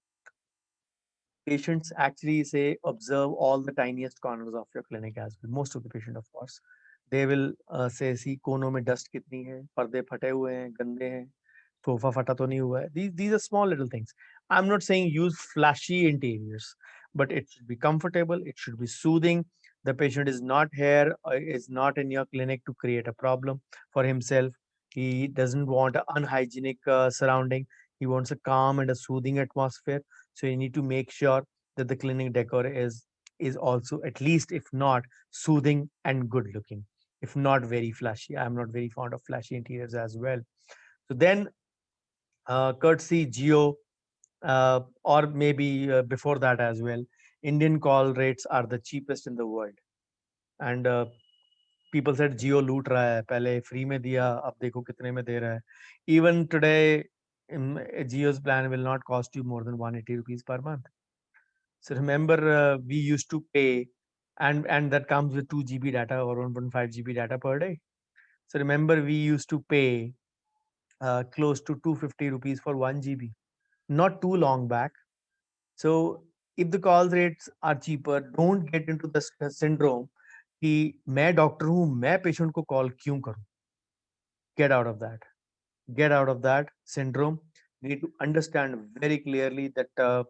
Patients actually say observe all the tiniest corners of your clinic as well. Most of the patient, of course, they will say, see कोनों में dust कितनी है, पर्दे फटे हुए हैं, गंदे हैं, सोफा फटा तो नहीं हुआ है. These are small little things. I'm not saying use flashy interiors, but it should be comfortable, it should be soothing. The patient is not here, is not in your clinic to create a problem for himself. He doesn't want an unhygienic surrounding. He wants a calm and a soothing atmosphere. So you need to make sure that the clinic decor is also, at least if not, soothing and good looking, if not very flashy. I'm not very fond of flashy interiors as well. So then courtesy Geo, or maybe before that as well, Indian call rates are the cheapest in the world. And people said Geo loot raha hai, pehle free mein diya, ab dekho kitne mein de raha hai. Even today, Geo's plan will not cost you more than 180 rupees per month. So remember, we used to pay, and that comes with 2 GB data or 1.5 GB data per day. So remember, we used to pay close to 250 rupees for 1 GB, not too long back. So if the call rates are cheaper, don't get into the syndrome कि मैं doctor हूँ, मैं patient को call क्यों करूँ. Get out of that. Get out of that syndrome. You need to understand very clearly that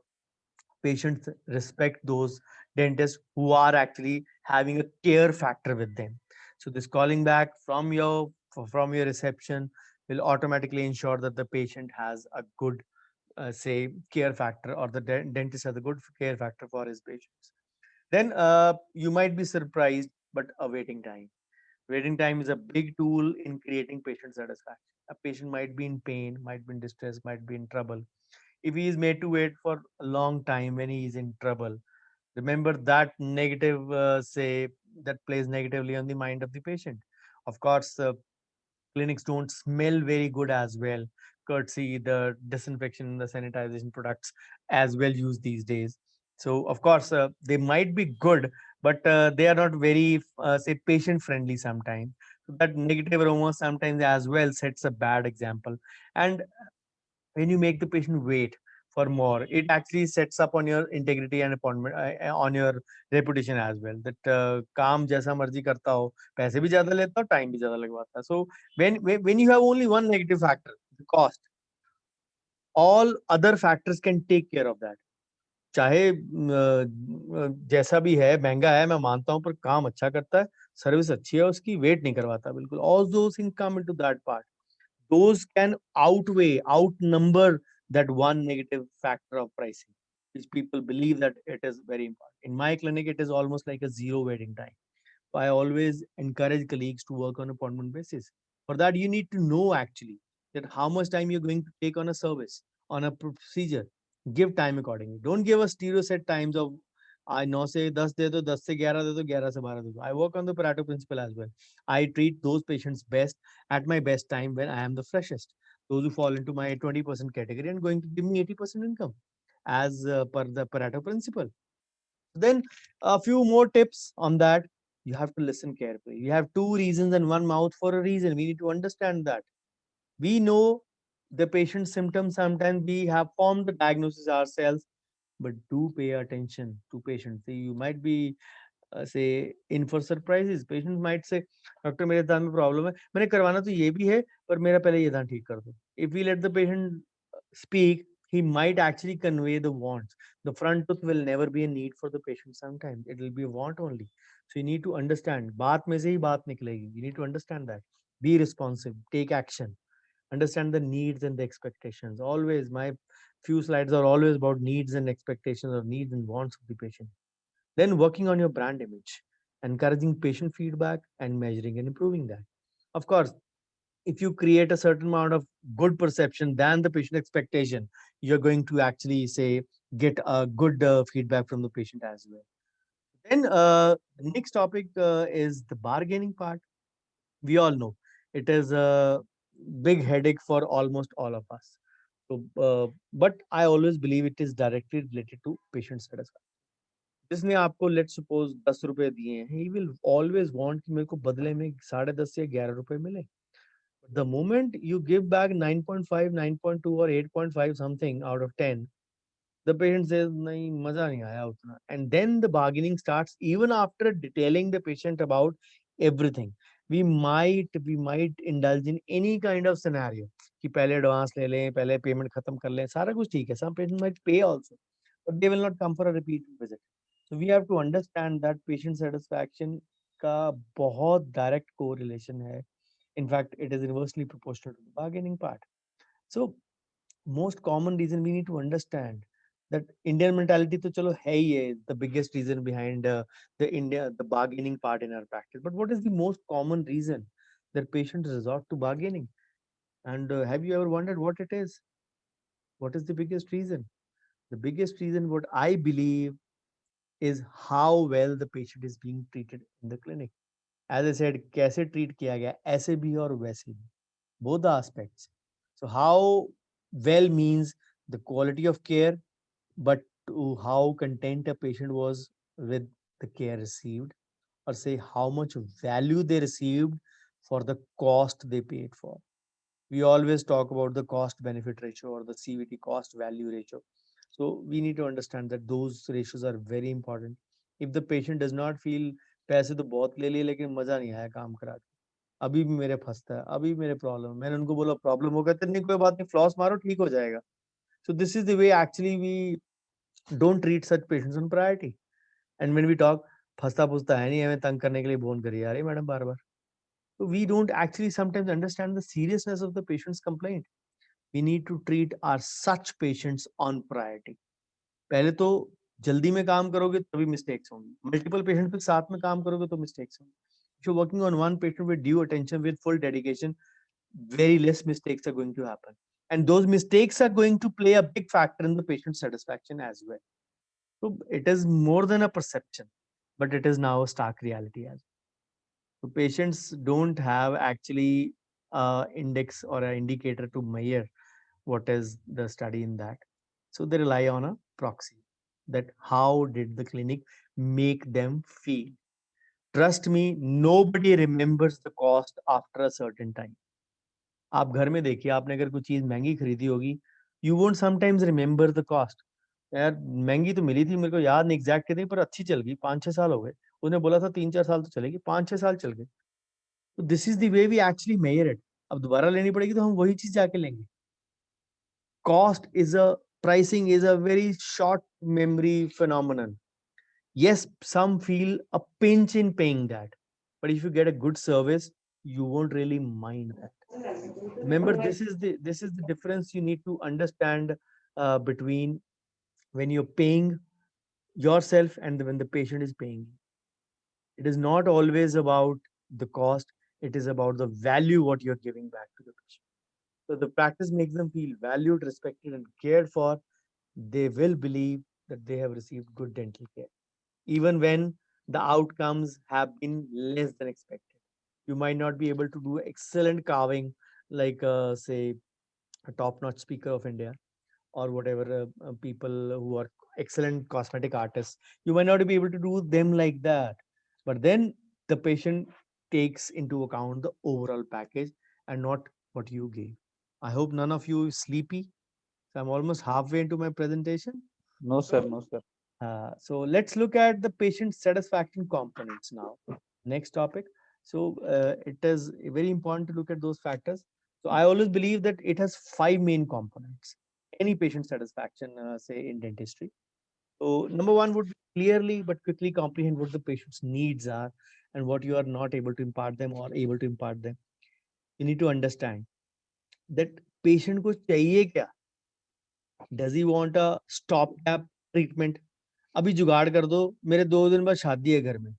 patients respect those dentists who are actually having a care factor with them. So this calling back from your reception will automatically ensure that the patient has a good say care factor, or the dentist has a good care factor for his patients. Then you might be surprised, but a waiting time is a big tool in creating patient satisfaction. A patient might be in pain, might be in distress, might be in trouble. If he is made to wait for a long time when he is in trouble, remember that negative say that plays negatively on the mind of the patient. Of course, clinics don't smell very good as well, courtesy the disinfection, the sanitization products as well used these days. So of course they might be good, but they are not very say patient friendly sometimes. So that negative aroma sometimes as well sets a bad example. And when you make the patient wait for more, it actually sets up on your integrity and appointment, on your reputation as well, that काम जैसा मर्जी करता हो, पैसे भी ज्यादा लेता हो, टाइम भी ज्यादा लगवाता है. So when you have only one negative factor, the cost, all other factors can take care of that. चाहे जैसा भी है, महंगा है, मैं मानता हूँ, पर काम अच्छा करता है, सर्विस अच्छी है उसकी, वेट नहीं करवाता बिल्कुल. All those things come into that part. Those can outnumber that one negative factor of pricing, which people believe that it is very important. In my clinic, it is almost like a zero waiting time. So I always encourage colleagues to work on appointment basis. For that, you need to know actually that how much time you're going to take on a service, on a procedure. Give time accordingly. Don't give a stereo set times of I 9 से 10 दे दो, 10 से 11 दे दो, 11 से 12 दे दो. I work on the Pareto principle as well. I treat those patients best at my best time when I am the freshest. Those who fall into my 20% category and going to give me 80% income as per the Pareto principle. Then a few more tips on that. You have to listen carefully. You have two reasons and one mouth for a reason. We need to understand that. We know the patient's symptoms. Sometimes we have formed the diagnosis ourselves, but do pay attention to patients. See, you might be say in for surprises. Patients might say, doctor मेरे दांत में problem है, मैंने करवाना तो ये भी है, पर मेरा पहले ये दांत ठीक कर दो. If we let the patient speak, he might actually convey the wants. The front tooth will never be a need for the patient. Sometimes it will be a want only. So you need to understand. बात में से ही बात निकलेगी. You need to understand that. Be responsive. Take action. Understand the needs and the expectations. Always, my few slides are always about needs and expectations or needs and wants of the patient. Then working on your brand image, encouraging patient feedback and measuring and improving that. Of course, if you create a certain amount of good perception than the patient expectation, you're going to actually say get a good feedback from the patient as well. Then the next topic is the bargaining part. We all know it is a big headache for almost all of us. So, but I always believe it is directly related to patient satisfaction. जिसने आपको let suppose 10 रुपए दिए हैं, he will always want कि मेरे को बदले में 10.5 या 11 रुपए मिले. The moment you give back 9.5, 9.2 or 8.5 something out of 10, the patient says नहीं मजा नहीं आया उतना. And then the bargaining starts even after detailing the patient about everything. We might indulge in any kind of scenario कि पहले advance ले लें, पहले पेमेंट खत्म कर लें, सारा कुछ ठीक है. Some patients might pay also, but they will not come for a repeat visit. So we have to understand that patient satisfaction का बहुत direct correlation है. In fact, it is inversely proportional to the bargaining part. So most common reason we need to understand that Indian mentality to chalo hai hi hai, the biggest reason behind the bargaining part in our practice. But what is the most common reason that patients resort to bargaining? And have you ever wondered what it is? What is the biggest reason? The biggest reason, what I believe, is how well the patient is being treated in the clinic. As I said, कैसे treat किया गया, ऐसे भी और वैसे भी, both the aspects. So how well means the quality of care, but to how content a patient was with the care received, or say how much value they received for the cost they paid for. We always talk about the cost benefit ratio or the CVT, cost value ratio. So we need to understand that those ratios are very important. If the patient does not feel पैसे तो बहुत ले लिए लेकिन मजा नहीं आया काम करा के, अभी भी मेरे फंसता है, अभी मेरे प्रॉब्लम, मैंने उनको बोला प्रॉब्लम होगा तो नहीं, कोई बात नहीं, फ्लॉस मारो ठीक हो जाएगा. So this is the way actually we don't treat such patients on priority. And when we talk, फंसता फुसता है नहीं, हमें तंग करने के लिए फोन करिए, अरे madam bar bar. So we don't actually sometimes understand the seriousness of the patient's complaint. We need to treat our such patients on priority. पहले तो जल्दी में काम करोगे तभी मिस्टेक्स होंगी, मल्टीपल पेशेंट के साथ में काम करोगे तो मिस्टेक्स होंगी. If you're working on one patient with due attention, with full dedication, very less mistakes are going to happen. And those mistakes are going to play a big factor in the patient satisfaction as well. So it is more than a perception, but it is now a stark reality as well. So patients don't have actually index or an indicator to measure what is the study in that. So they rely on a proxy, that how did the clinic make them feel. Trust me, nobody remembers the cost after a certain time. आप घर में देखिए, आपने अगर कोई चीज महंगी खरीदी होगी, you won't sometimes remember the cost. यार महंगी तो मिली थी, मेरे को याद नहीं एग्जैक्ट कितनी, पर अच्छी चल गई, 5-6 साल हो गए. उसने बोला था 3-4 साल तो चलेगी, 5-6 साल चल गए. तो this is the way we actually measure it. अब दोबारा लेनी पड़ेगी तो हम वही चीज जाके लेंगे. Cost is a pricing is a very short memory phenomenon. Yes, some feel a pinch in paying that, but if you get a good service, you won't really mind that. Remember, this is the difference you need to understand between when you're paying yourself and when the patient is paying you. It is not always about the cost, it is about the value what you're giving back to the patient. So the practice makes them feel valued, respected, and cared for. They will believe that they have received good dental care, even when the outcomes have been less than expected. You might not be able to do excellent carving, like, say, a top notch speaker of India, or whatever people who are excellent cosmetic artists. You might not be able to do them like that. But then the patient takes into account the overall package and not what you gave. I hope none of you is sleepy. So I'm almost halfway into my presentation. No, sir. No, sir. So let's look at the patient satisfaction components now. Next topic. So it is very important to look at those factors. So I always believe that it has five main components. Any patient satisfaction, say in dentistry. So number one would be clearly but quickly comprehend what the patient's needs are and what you are not able to impart them or able to impart them. You need to understand that patient को चाहिए क्या? Does he want a stopgap treatment? अभी जुगाड़ कर दो, मेरे 2 दिन बाद शादी है घर में।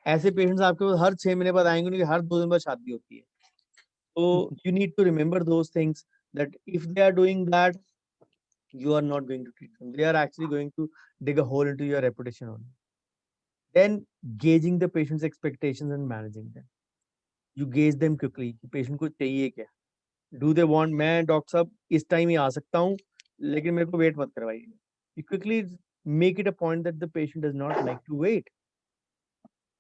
ऐसे पेशेंट्स आपके पास हर 6 महीने बाद आएंगे, उनकी हर 2 दिन बाद शादी होती है। So you need to remember those things, that if they are doing that, you are not going to treat them. They are actually going to dig a hole into your reputation only. Then gauging the patient's expectations and managing them. You gauge them quickly कि patient को चाहिए क्या? Do they want, मैं doctor साहब इस time ही आ सकता हूँ, लेकिन मेरे को वेट मत करवाइए. You quickly make it a point that the patient does not like to wait.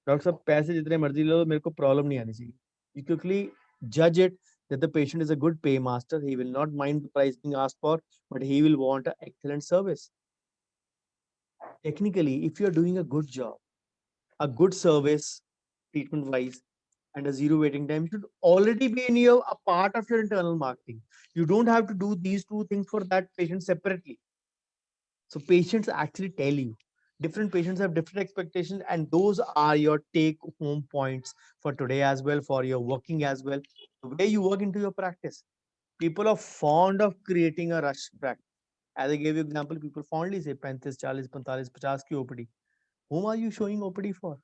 Doctor साहब पैसे जितने मर्जी लो, मेरे को प्रॉब्लम नहीं आनी चाहिए. You quickly judge it that the patient is a good paymaster. He will not mind the price being asked for, but he will want an excellent service. Technically, if you are doing a good job, a good service, treatment wise, and a zero waiting time should already be in your a part of your internal marketing. You don't have to do these two things for that patient separately. So patients actually tell you. Different patients have different expectations, and those are your take home points for today as well, for your working as well, the way you work into your practice. People are fond of creating a rush practice. As I gave you example, people fondly say 35, 40, 45, 50 ki OPD. Whom are you showing OPD for?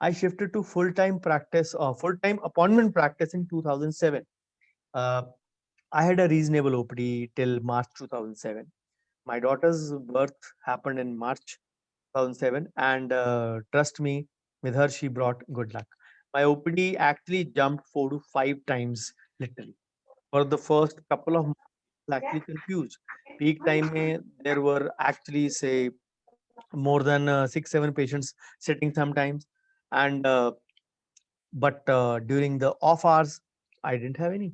I shifted to full-time practice or full-time appointment practice in 2007. Uh, I had a reasonable OPD till March 2007. My daughter's birth happened in March 2007, and trust me, with her, she brought good luck. My OPD actually jumped 4 to 5 times, literally. For the first couple of months, I was actually confused. Peak time, there were actually, say, more than 6, 7 patients sitting sometimes. And but during the off hours, I didn't have any.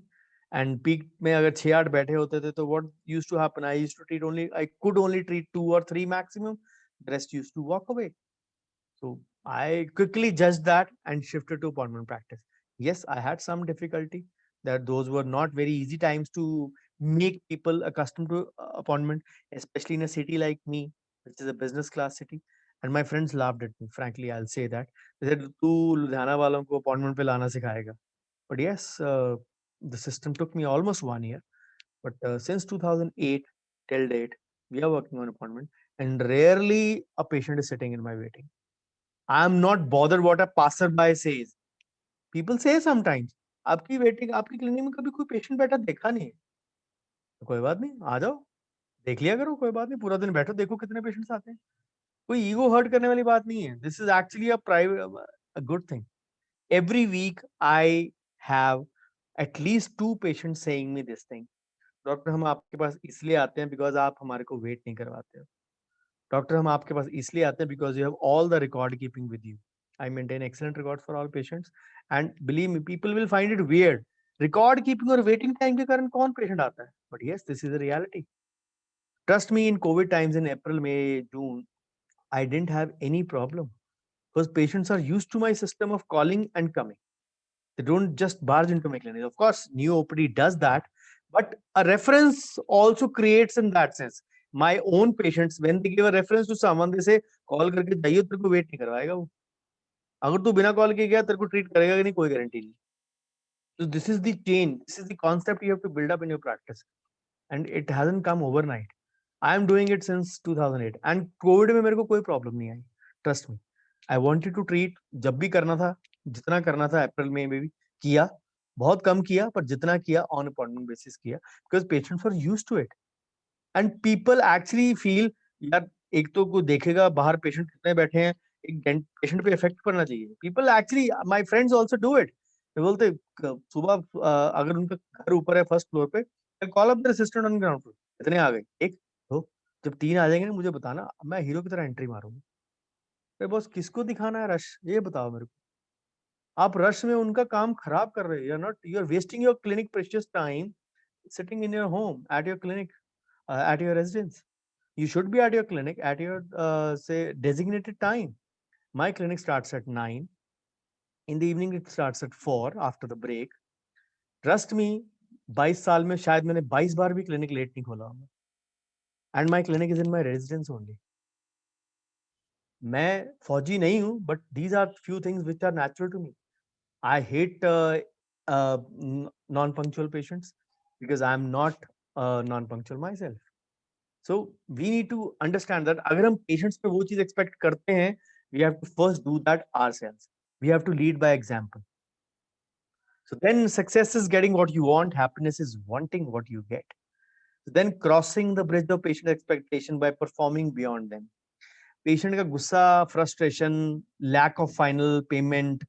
And peak में अगर 6-8 बैठे होते थे, तो what used to happen? I could only treat 2 or 3 maximum. The rest used to walk away. So I quickly judged that and shifted to appointment practice. Yes, I had some difficulty, that those were not very easy times to make people accustomed to appointment, especially in a city like me, which is a business class city. And my friends laughed at me. Frankly, I'll say that. They said, "तू लुधियाना वालों को appointment पे लाना सिखाएगा." But yes, the system took me almost 1 year. But since 2008 till date, we are working on appointment, and rarely a patient is sitting in my waiting. I'm not bothered what a passerby says. People say sometimes, आपकी waiting आपकी clinic में कभी कोई patient बैठा देखा नहीं है. तो कोई बात नहीं, आ जाओ, देख लिया करो, कोई बात नहीं, पूरा दिन बैठो, देखो कितने पेशेंट्स आते हैं. कोई ईगो हर्ट करने वाली बात नहीं है. This is actually a private a good thing. Every week I have at least 2 patients saying me this thing. Doctor हम आपके पास इसलिए आते हैं बिकॉज़ आप हमारे को वेट नहीं करवाते हो. डॉक्टर हम आपके पास इसलिए आते हैं because you have all the record keeping with you. I maintain excellent records for all patients, and believe me, people will find it weird. Record keeping और waiting time के कारण कौन patient आता है? But yes, this is a reality. Trust me, in COVID times in April, May, June, I didn't have any problem because patients are used to my system of calling and coming. They don't just barge into my clinic. Of course, new OPD does that, But a reference also creates in that sense. My own patients, when they give a reference to someone, they say, call करके जाइए, तेरे को wait नहीं करवाएगा वो. अगर तू बिना कॉल के गया, तेरे को treat करेगा कि नहीं, कोई guarantee नहीं. So this is the change. This is the concept you have to build up in your practice, and it hasn't come overnight. I am doing it since 2008, and COVID में मेरे को कोई problem नहीं आई. Trust me. I wanted to treat. जब भी करना था, जितना करना था अप्रैल में भी किया. बहुत कम किया, पर जितना किया on appointment basis किया, because patients were used to it. And people actually feel, यार एक तो कोई देखेगा बाहर पेशेंट कितने बैठे हैं, एक पेशेंट पे इफेक्ट पड़ना चाहिए. People actually, my friends also do it. वे बोलते सुबह अगर उनका घर ऊपर है फर्स्ट फ्लोर पे, call up the assistant on ground floor, इतने आ गए, एक दो, जब तीन आ जाएंगे ना मुझे बताना, मैं हीरो की तरह एंट्री मारूंगा. अरे बॉस, किसको दिखाना है रश, ये बताओ मेरे को. आप रश में उनका काम खराब कर रहे हो. You are wasting your clinic precious time sitting in your home, at your clinic, at your residence. You should be at your clinic at your say designated time. My clinic starts at 9. In the evening it starts at 4 after the break. Trust me, 22 साल में शायद मैंने 22 बार भी clinic late नहीं खोला. And my clinic is in my residence only. मैं फौजी नहीं हूँ, but these are few things which are natural to me. I hate non-punctual patients because I am not non-punctual myself. So we need to understand that अगर हम patients पे वो चीज expect करते हैं, we have to first do that ourselves. We have to lead by example. So then success is getting what you want, happiness is wanting what you get. So then crossing the bridge of patient expectation by performing beyond them. Patient का गुस्सा, frustration, lack of final payment,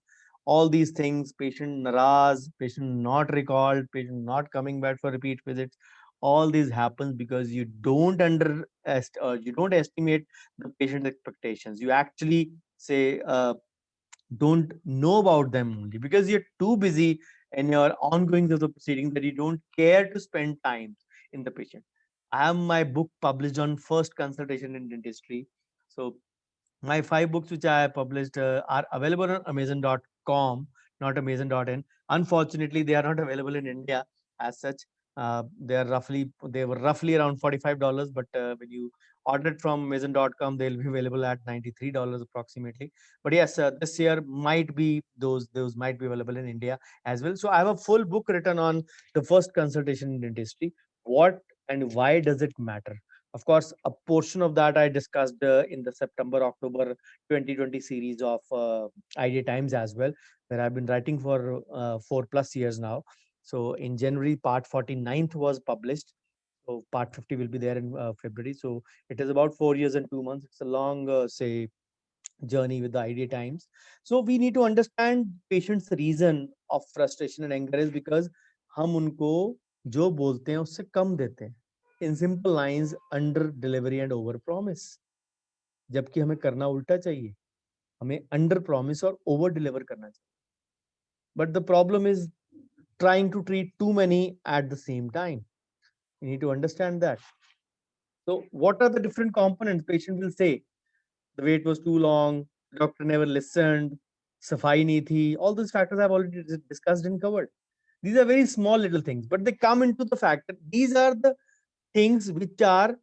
all these things, patient naraz, patient not recalled, patient not coming back for repeat visits, all these happens because you don't you don't estimate the patient expectations. You actually say don't know about them only because you're too busy in your ongoing of the proceedings that you don't care to spend time in the patient. I have my book published on first consultation in dentistry. So my 5 books which I published are available on Amazon.com, not Amazon.in. Unfortunately, they are not available in India as such. They were roughly around $45, but when you order it from Amazon.com, they'll be available at $93 approximately. But yes, this year might be those might be available in India as well. So I have a full book written on the first consultation in dentistry. What and why does it matter? Of course, a portion of that I discussed in the September-October 2020 series of Idea Times as well, where I've been writing for 4+ years now. So in January, part 49th was published. So part 50 will be there in February. So it is about 4 years and 2 months. It's a long, say, journey with the Idea Times. So we need to understand patients' reason of frustration and anger is because हम उनको जो बोलते हैं उससे कम देते हैं. In simple lines, under delivery and over promise. जबकि हमें करना उल्टा चाहिए. हमें under promise और over deliver करना चाहिए. But the problem is trying to treat too many at the same time. You need to understand that. So what are the different components? Patient will say the wait was too long, the doctor never listened, safai nahi thi. All those factors I've already discussed and covered. These are very small little things, but they come into the fact that these are the things which are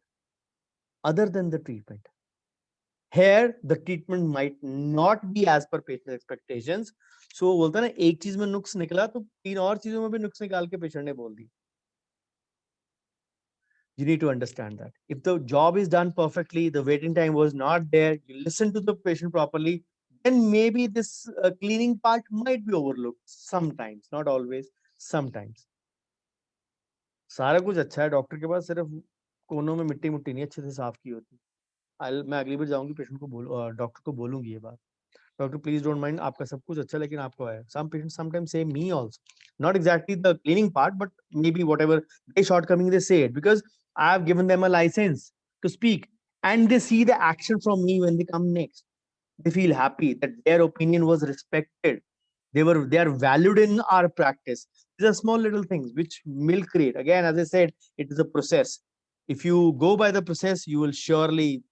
other than the treatment. Here, the treatment might not be as per patient expectations. So बोलता है ना, एक चीज में नुक्स निकला तो तीन और चीजों में भी नुक्स निकाल के पेशेंट ने बोल दी. You need to understand that if the job is done perfectly, the waiting time was not there, you listen to the patient properly, then maybe this cleaning part might be overlooked sometimes, not always, sometimes. सारा कुछ अच्छा है doctor के पास, सिर्फ कोनों में मिट्टी मुट्टी नहीं अच्छे से साफ की होती. मैं अगली बार जाऊंगी पेशेंट को डॉक्टर को बोलूंगी ये बात. Doctor, please don't mind. आपका सब कुछ अच्छा लेकिन आपको है. Some patients sometimes say me also. Not exactly the cleaning part, but maybe whatever they shortcoming they say it because I have given them a license to speak, and they see the action from me when they come next. They feel happy that their opinion was respected. They are valued in our practice. These are small little things which will create. Again, as I said, it is a process. If you go by the process, you will surely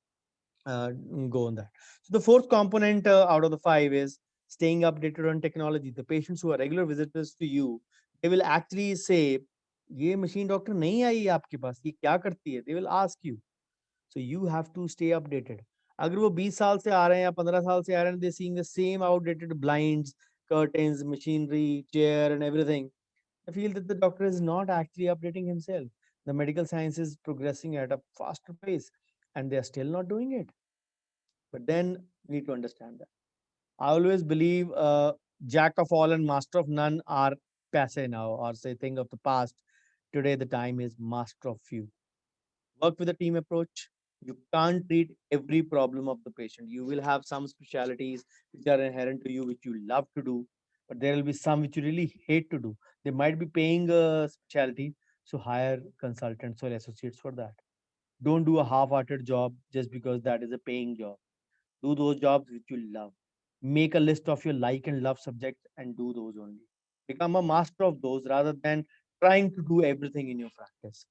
go on that. So the fourth component out of the 5 is staying updated on technology. The patients who are regular visitors to you, they will actually say ये machine doctor नहीं आई है आपके पास, ये क्या करती है, they will ask you. So you have to stay updated. अगर वो 20 साल से आ रहे हैं या 15 साल से आ रहे हैं, they seeing the same outdated blinds, curtains, machinery, chair and everything, I feel that the doctor is not actually updating himself. The medical science is progressing at a faster pace and they are still not doing it. But then we need to understand that. I always believe jack of all and master of none are passe now, or say thing of the past. Today the time is master of few. Work with a team approach. You can't treat every problem of the patient. You will have some specialities which are inherent to you, which you love to do, but there will be some which you really hate to do. They might be paying a specialty, so hire consultants or associates for that. Don't do a half-hearted job just because that is a paying job. Do those jobs which you love. Make a list of your like and love subjects and do those only. Become a master of those rather than trying to do everything in your practice.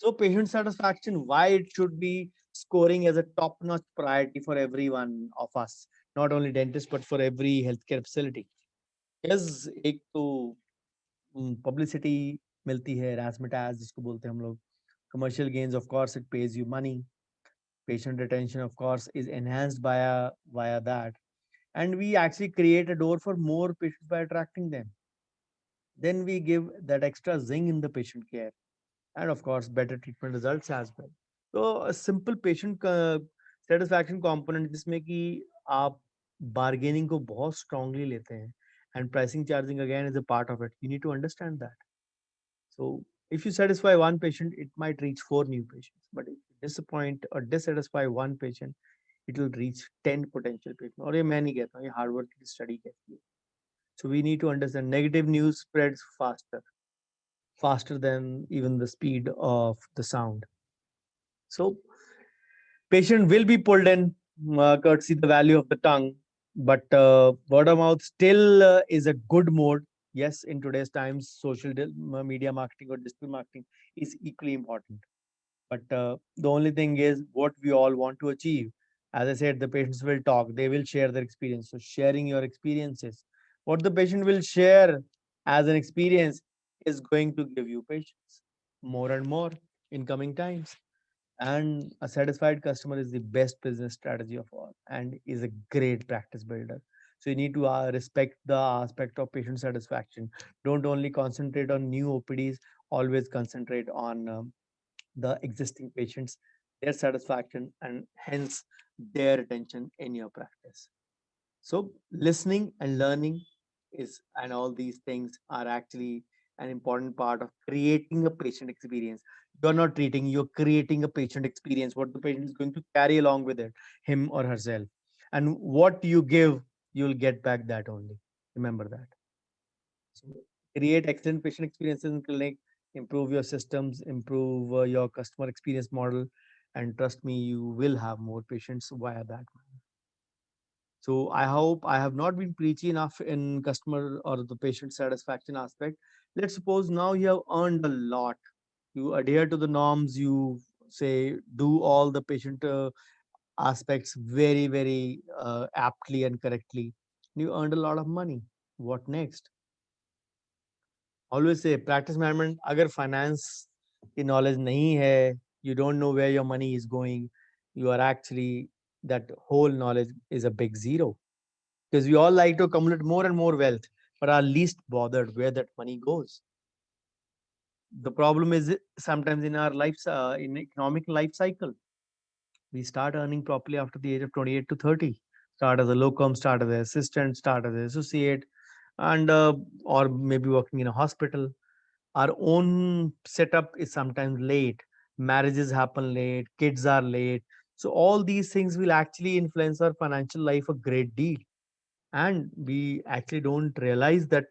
So patient satisfaction, why it should be scoring as a top-notch priority for every one of us, not only dentists, but for every healthcare facility. Yes, एक तो publicity मिलती है, razzmatazz जिसको बोलते हैं हम लोग. Commercial gains, of course, it pays you money. Patient retention, of course, is enhanced via that. And we actually create a door for more patients by attracting them. Then we give that extra zing in the patient care. And of course, better treatment results as well. तो simple patient satisfaction component जिसमें कि आप bargaining को बहुत strongly लेते हैं and pricing charging again is a part of it. You need to understand that. So if you satisfy one patient, it might reach 4 new patients, but if you disappoint or dissatisfy one patient, it will reach 10 potential patients. और ये मैं नहीं कहता हूँ, ये Harvard की study कहती है. So we need to understand negative news spreads faster than even the speed of the sound. So patient will be pulled in, courtesy the value of the tongue, but word of mouth still is a good mode. Yes, in today's times, media marketing or digital marketing is equally important. But the only thing is what we all want to achieve. As I said, the patients will talk, they will share their experience. So sharing your experiences, what the patient will share as an experience is going to give you patience more and more in coming times. And a satisfied customer is the best business strategy of all and is a great practice builder. So you need to respect the aspect of patient satisfaction. Don't only concentrate on new OPDs, always concentrate on the existing patients, their satisfaction, and hence their retention in your practice. So listening and learning is, and all these things are actually an important part of creating a patient experience. You're not treating, you're creating a patient experience, what the patient is going to carry along with it, him or herself. And what you give, you'll get back that only. Remember that. So create excellent patient experiences in clinic, improve your systems, improve your customer experience model, and trust me, you will have more patients via that. So I hope I have not been preachy enough in customer or the patient satisfaction aspect. Let's suppose now you have earned a lot. You adhere to the norms. You say do all the patient aspects very aptly and correctly. You earned a lot of money. What next? Always say practice management. अगर finance की knowledge नहीं है, you don't know where your money is going. You are actually, that whole knowledge is a big zero. Because we all like to accumulate more and more wealth, but are least bothered where that money goes. The problem is sometimes in our lives, in economic life cycle, we start earning properly after the age of 28 to 30. Start as a locum, start as an assistant, start as an associate, and or maybe working in a hospital. Our own setup is sometimes late. Marriages happen late, kids are late. So all these things will actually influence our financial life a great deal. And we actually don't realize that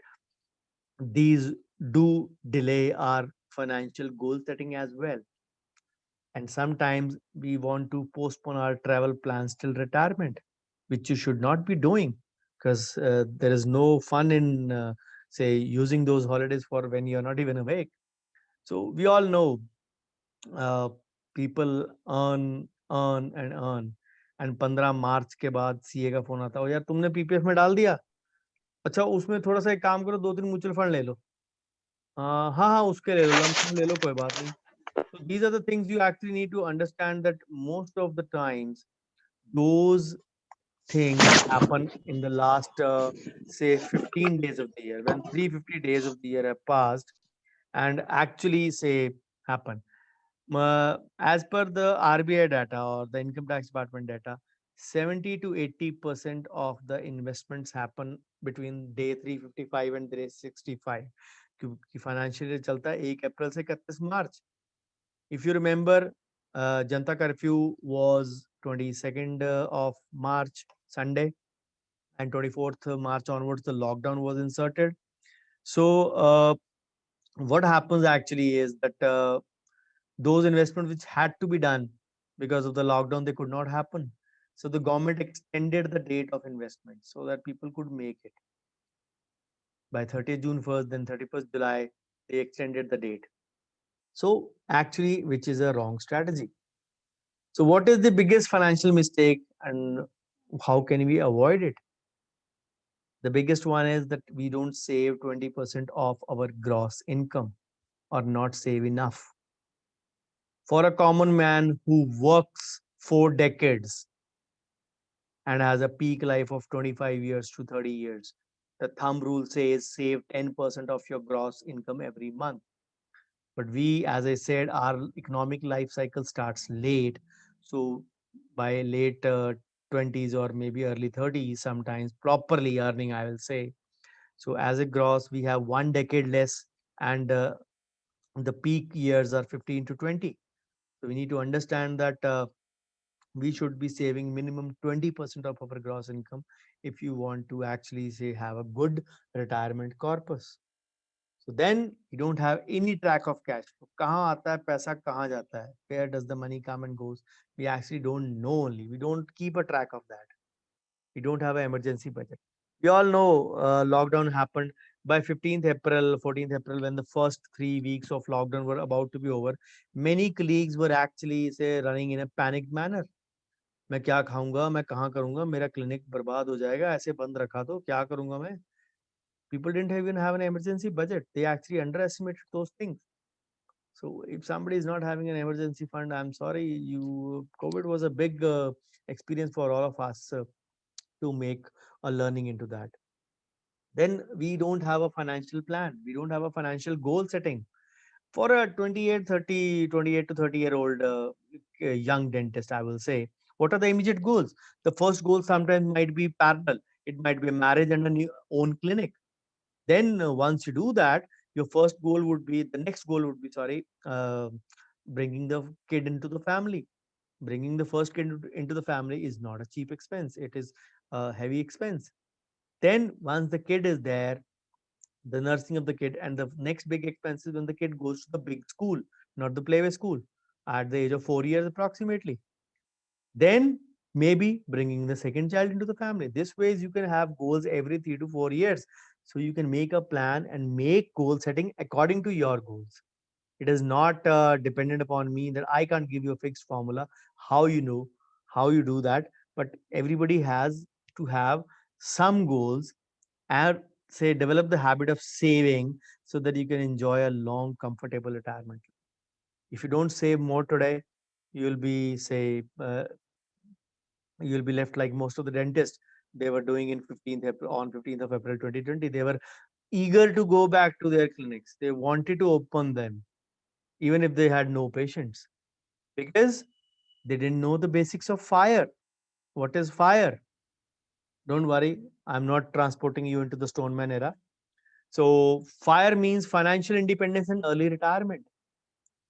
these do delay our financial goal setting as well. And sometimes we want to postpone our travel plans till retirement, which you should not be doing, because there is no fun in say using those holidays for when you're not even awake. So we all know uh, people earn and 15 मार्च के बाद CA का phone आता है, यार तुमने PPF में डाल दिया, अच्छा उसमें थोड़ा सा एक काम करो, 2-3 म्यूचुअल फंड ले लो. हाँ हाँ, उसके ले लो, लमसम ले लो, कोई बात नहीं. So these are the things you actually need to understand, that most of the times those things happen in the last say 15 days of the year, when 350 days of the year have passed and actually say happen. As per the RBI data or the income tax department data, 70 to 80% of the investments happen between day 355 and day 65, क्योंकि financial year चलता है 1 अप्रैल से 31 मार्च. If you remember, Janta curfew was 22nd of March, Sunday, and 24th March onwards, the lockdown was inserted. So, what happens actually is that those investments which had to be done because of the lockdown, they could not happen. So, the government extended the date of investment so that people could make it by 30th June 1st, then 31st July, they extended the date. So, actually, which is a wrong strategy. So, what is the biggest financial mistake and how can we avoid it? The biggest one is that we don't save 20% of our gross income or not save enough. For a common man who works 4 decades and has a peak life of 25 years to 30 years, the thumb rule says save 10% of your gross income every month. But we, as I said, our economic life cycle starts late. So by late 20s or maybe early 30s, sometimes properly earning, I will say. So as a gross, we have 1 decade less, and the peak years are 15 to 20. So we need to understand that we should be saving minimum 20% of our gross income if you want to actually say have a good retirement corpus. So then you don't have any track of cash flow. कहाँ आता है पैसा, कहाँ जाता है? Where does the money come and goes? We actually don't know only. We don't keep a track of that. We don't have an emergency budget. We all know lockdown happened by 15th April, 14th April, when the first 3 weeks of lockdown were about to be over. Many colleagues were actually say running in a panicked manner. मैं क्या खाऊंगा, मैं कहाँ करूंगा, मेरा clinic बर्बाद हो जाएगा, ऐसे बंद रखा तो क्या करूंगा मैं? People didn't even have an emergency budget. They actually underestimated those things. So if somebody is not having an emergency fund, I'm sorry, you COVID was a big experience for all of us to make a learning into that. Then we don't have a financial plan. We don't have a financial goal setting for a 28 to 30-year old young dentist. I will say, what are the immediate goals? The first goal sometimes might be parallel. It might be a marriage and a new own clinic. Then once you do that, your first goal would be the next goal would be sorry, bringing the kid into the family. Bringing the first kid into the family is not a cheap expense. It is a heavy expense. Then once the kid is there, the nursing of the kid, and the next big expense is when the kid goes to the big school, not the playway school, at the age of 4 years approximately. Then maybe bringing the second child into the family. This ways you can have goals every 3 to 4 years. So you can make a plan and make goal setting according to your goals. It is not dependent upon me that I can't give you a fixed formula how you know how you do that. But everybody has to have some goals and say develop the habit of saving so that you can enjoy a long, comfortable retirement. If you don't save more today, you'll be say you'll be left like most of the dentists they were doing in 15th April, on 15th of April 2020. They were eager to go back to their clinics. They wanted to open them even if they had no patients because they didn't know the basics of fire. What is fire? Don't worry, I'm not transporting you into the Stoneman era. So, fire means financial independence and early retirement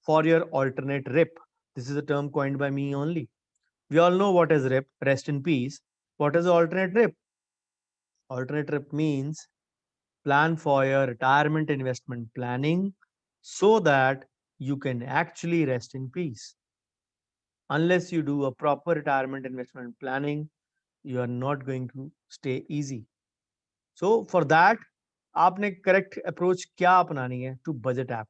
for your alternate RIP. This is a term coined by me only. We all know what is RIP, rest in peace. What is alternate RIP? Alternate RIP means plan for your retirement investment planning so that you can actually rest in peace. Unless you do a proper retirement investment planning, you are not going to stay easy. So for that, आपने correct approach क्या अपनानी है to budget app?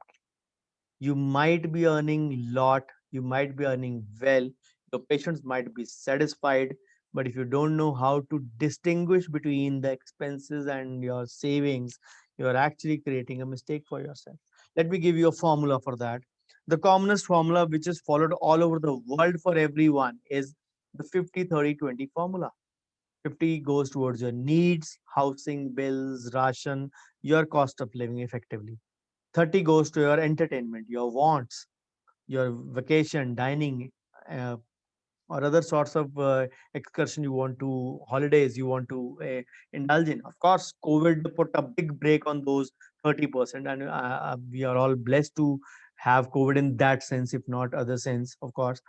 You might be earning lot, you might be earning well, your patients might be satisfied, but if you don't know how to distinguish between the expenses and your savings, you are actually creating a mistake for yourself. Let me give you a formula for that. The commonest formula, which is followed all over the world for everyone, is the 50-30-20 formula. 50 goes towards your needs, housing, bills, ration, your cost of living effectively. 30 goes to your entertainment, your wants, your vacation, dining, uh, or other sorts of excursion you want to, holidays you want to indulge in. Of course, COVID put a big break on those 30%, and we are all blessed to have COVID in that sense, if not other sense, of course.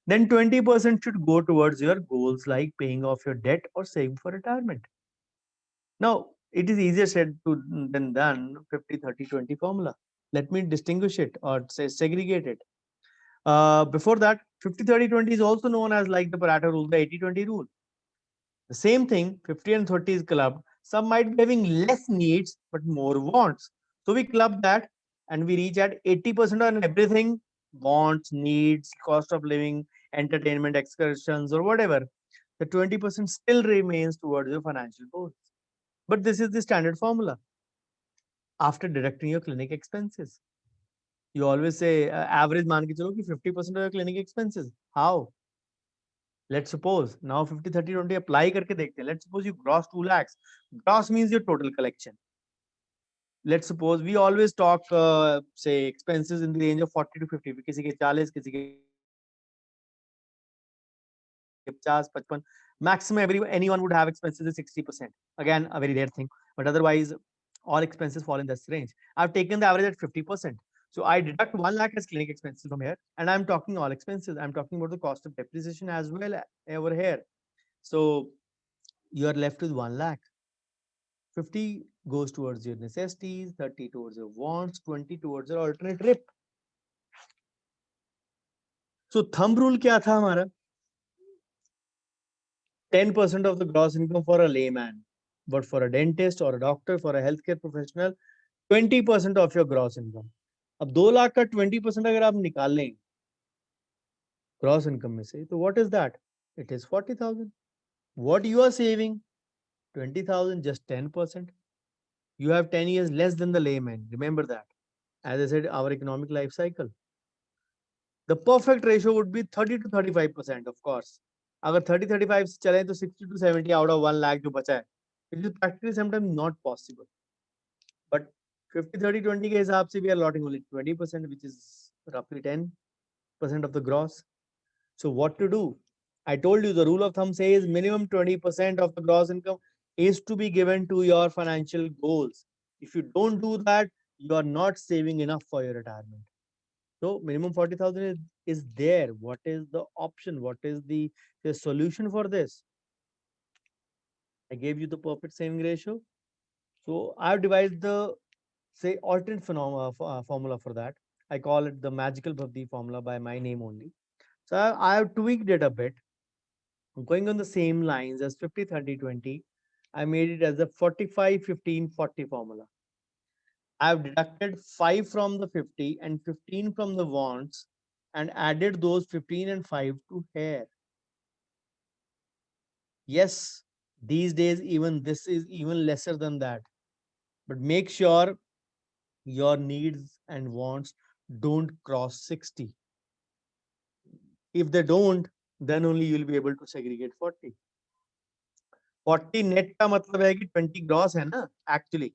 Then 20% should go towards your goals like paying off your debt or saving for retirement. Now, it is easier said to than done, 50-30-20 formula. Let me distinguish it or say segregate it. Before that, 50-30-20 is also known as like the Pareto rule, the 80-20 rule. The same thing, 50 and 30 is clubbed. Some might be having less needs but more wants. So we club that and we reach at 80% on everything: wants, needs, cost of living, entertainment, excursions, or whatever. The 20% still remains towards your financial goals. But this is the standard formula after deducting your clinic expenses. You always say average मान के चलो कि 50% of your clinic expenses. How? Let's suppose now 50-30-20 apply करके देखते हैं. Let's suppose you gross 2 lakhs. Gross means your total collection. Let's suppose we always talk say expenses in the range of 40 to 50. किसी के 40, किसी के 50, 55. Maximum anyone would have expenses is 60%. Again, a very rare thing, but otherwise all expenses fall in this range. I've taken the average at 50%. So I deduct 1 lakh as clinic expenses from here, and I'm talking all expenses. I'm talking about the cost of depreciation as well over here. So you are left with 1 lakh. 50 goes towards your necessities, 30 towards your wants, 20 towards your alternate trip. So thumb rule क्या था हमारा? 10% of the gross income for a layman, but for a dentist or a doctor, for a healthcare professional, 20% of your gross income. अब 2 लाख का 20% अगर आप निकाल लें gross income में से, तो what is that? It is 40,000. What you are saving? 20,000, just 10%. You have 10 years less than the layman. Remember that. As I said, our economic life cycle. The perfect ratio would be 30 to 35%, of course. अगर 30-35 से चले तो 60 to 70 out of 1 lakh जो बचा है, it is practically sometimes not possible. But 50-30-20 के हिसाब से we are allotting only 20%, which is roughly 10% of the gross. So what to do? I told you the rule of thumb says minimum 20% of the gross income is to be given to your financial goals. If you don't do that, you are not saving enough for your retirement. So minimum 40,000 is there. What is the option? What is the solution for this? I gave you the perfect saving ratio. So I've devised the say alternate formula for that. I call it the magical Bhavdi formula by my name only. So I have tweaked it a bit. Going on the same lines as 50-30-20, I made it as a 45-15-40 formula. I've deducted 5 from the 50 and 15 from the wants and added those 15 and 5 to here. Yes, these days even this is even lesser than that. But make sure your needs and wants don't cross 60. If they don't, then only you'll be able to segregate 40. 40 net का मतलब है कि 20 gross है ना actually.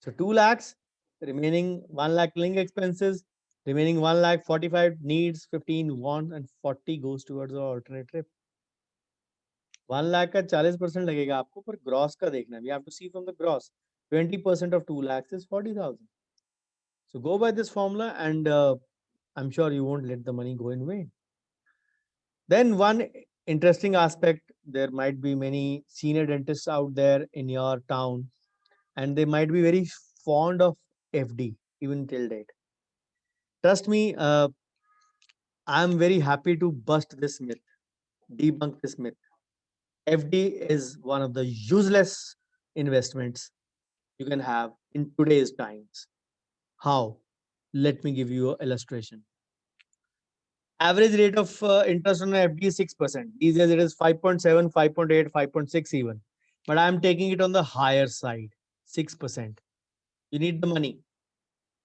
So 2 lakhs, remaining 1 lakh living expenses, remaining 1 lakh 45 needs, 15 wants, and 40 goes towards the alternate trip. 1 lakh का 40% लगेगा आपको, पर gross का देखना. We have to see from the gross. 20% of 2 lakhs is 40,000. So go by this formula, and I'm sure you won't let the money go in vain. Then one interesting aspect, there might be many senior dentists out there in your town, and they might be very fond of FD even till date. Trust me, I'm very happy to bust this myth, debunk this myth. FD is one of the useless investments you can have in today's times. How? Let me give you an illustration. Average rate of interest on FD is 6%. These days it is 5.7, 5.8, 5.6 even. But I'm taking it on the higher side. 6%. You need the money.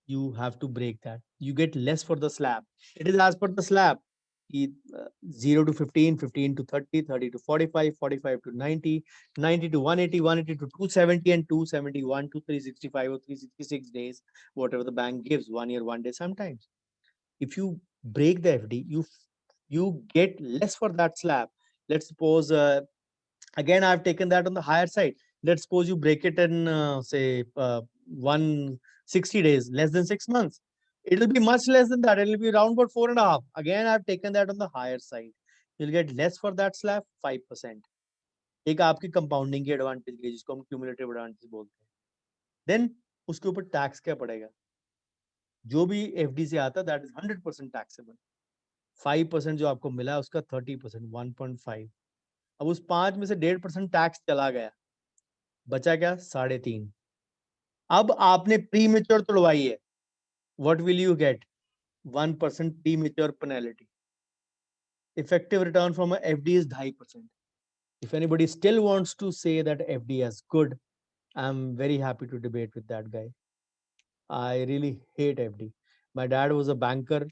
You have to break that. You get less for the slab. It is as per the slab. 0 to 15, 15 to 30, 30 to 45, 45 to 90, 90 to 180, 180 to 270, and 271 to 365 or 366 days, whatever the bank gives, 1 year, 1 day sometimes. If you break the FD, you get less for that slab. Let's suppose again I've taken that on the higher side. Let's suppose you break it in say 160 days, less than 6 months. It'll be much less than that. It'll be around about 4.5. Again, I've taken that on the higher side. You'll get less for that slab, 5%. एक आपकी compounding की advantage गई जिसको हम cumulative advantage बोलते हैं. Then उसके ऊपर टैक्स क्या पड़ेगा? जो भी एफडी से आता है दैट इज 100% टैक्सेबल. 5% जो आपको मिला है उसका 30%, 1.5. अब उस 5 में से 1.5% टैक्स चला गया, बचा क्या? 3.5. अब आपने प्री मेच्योर तोड़वाई है. What will you get? 1% pre mature penalty. Effective return from a FD is 2.5%. If anybody still wants to say that FD is good, I'm very happy to debate with that guy. I really hate FD. My dad was a banker,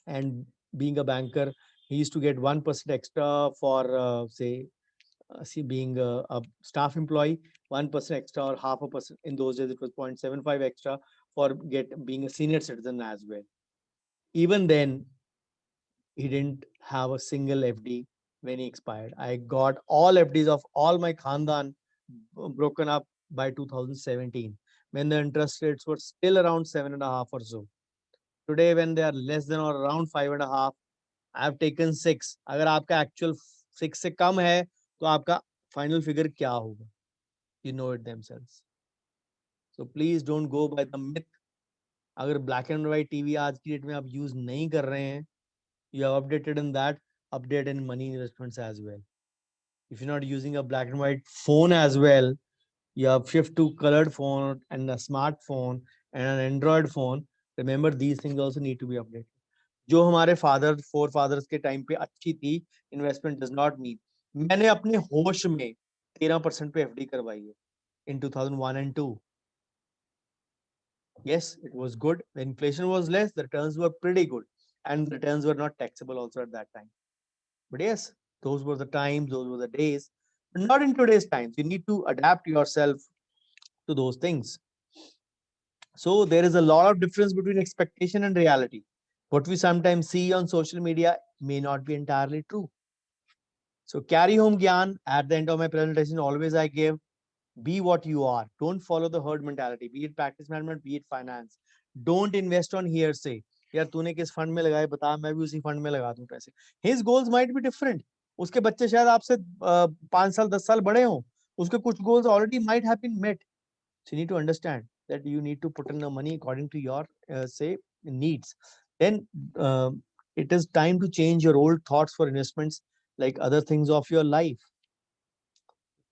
and being a banker, he used to get 1% extra for say being a staff employee, 1% extra or half a percent. In those days, it was 0.75 extra for being a senior citizen as well. Even then, he didn't have a single FD when he expired. I got all FDs of all my Khandan broken up by 2017 when the interest rates were still around 7.5 or so. Today, when they are less than or around 5.5, I have taken 6. अगर आपका actual 6 से कम है तो आपका final figure क्या होगा? You know it themselves. So please don't go by the myth. अगर black and white TV आज की डेट में आप use नहीं कर रहे हैं, you have updated in that, update in money investments as well. If you're not using a black and white phone as well, you have shift to colored phone and a smartphone and an Android phone. Remember, these things also need to be updated. जो हमारे father four fathers के time पे अच्छी थी, investment does not mean. मैंने अपने होश में 13% पे एफडी करवाई है in 2001 and 2. Yes, it was good. The inflation was less, the returns were pretty good, and the returns were not taxable also at that time. But yes, those were the times, those were the days. But not in today's times. You need to adapt yourself to those things. So there is a lot of difference between expectation and reality. What we sometimes see on social media may not be entirely true. So carry home Gyan. At the end of my presentation, always I give, be what you are. Don't follow the herd mentality, be it practice management, be it finance. Don't invest on hearsay. यार तूने किस fund में लगाए बता, मैं भी उसी fund में लगा दूं पैसे. His goals might be different. उसके बच्चे शायद आपसे 5 साल 10 साल बड़े हों. उसके कुछ goals already might have been met. So you need to understand that you need to put in the money according to your say needs. Then it is time to change your old thoughts for investments like other things of your life.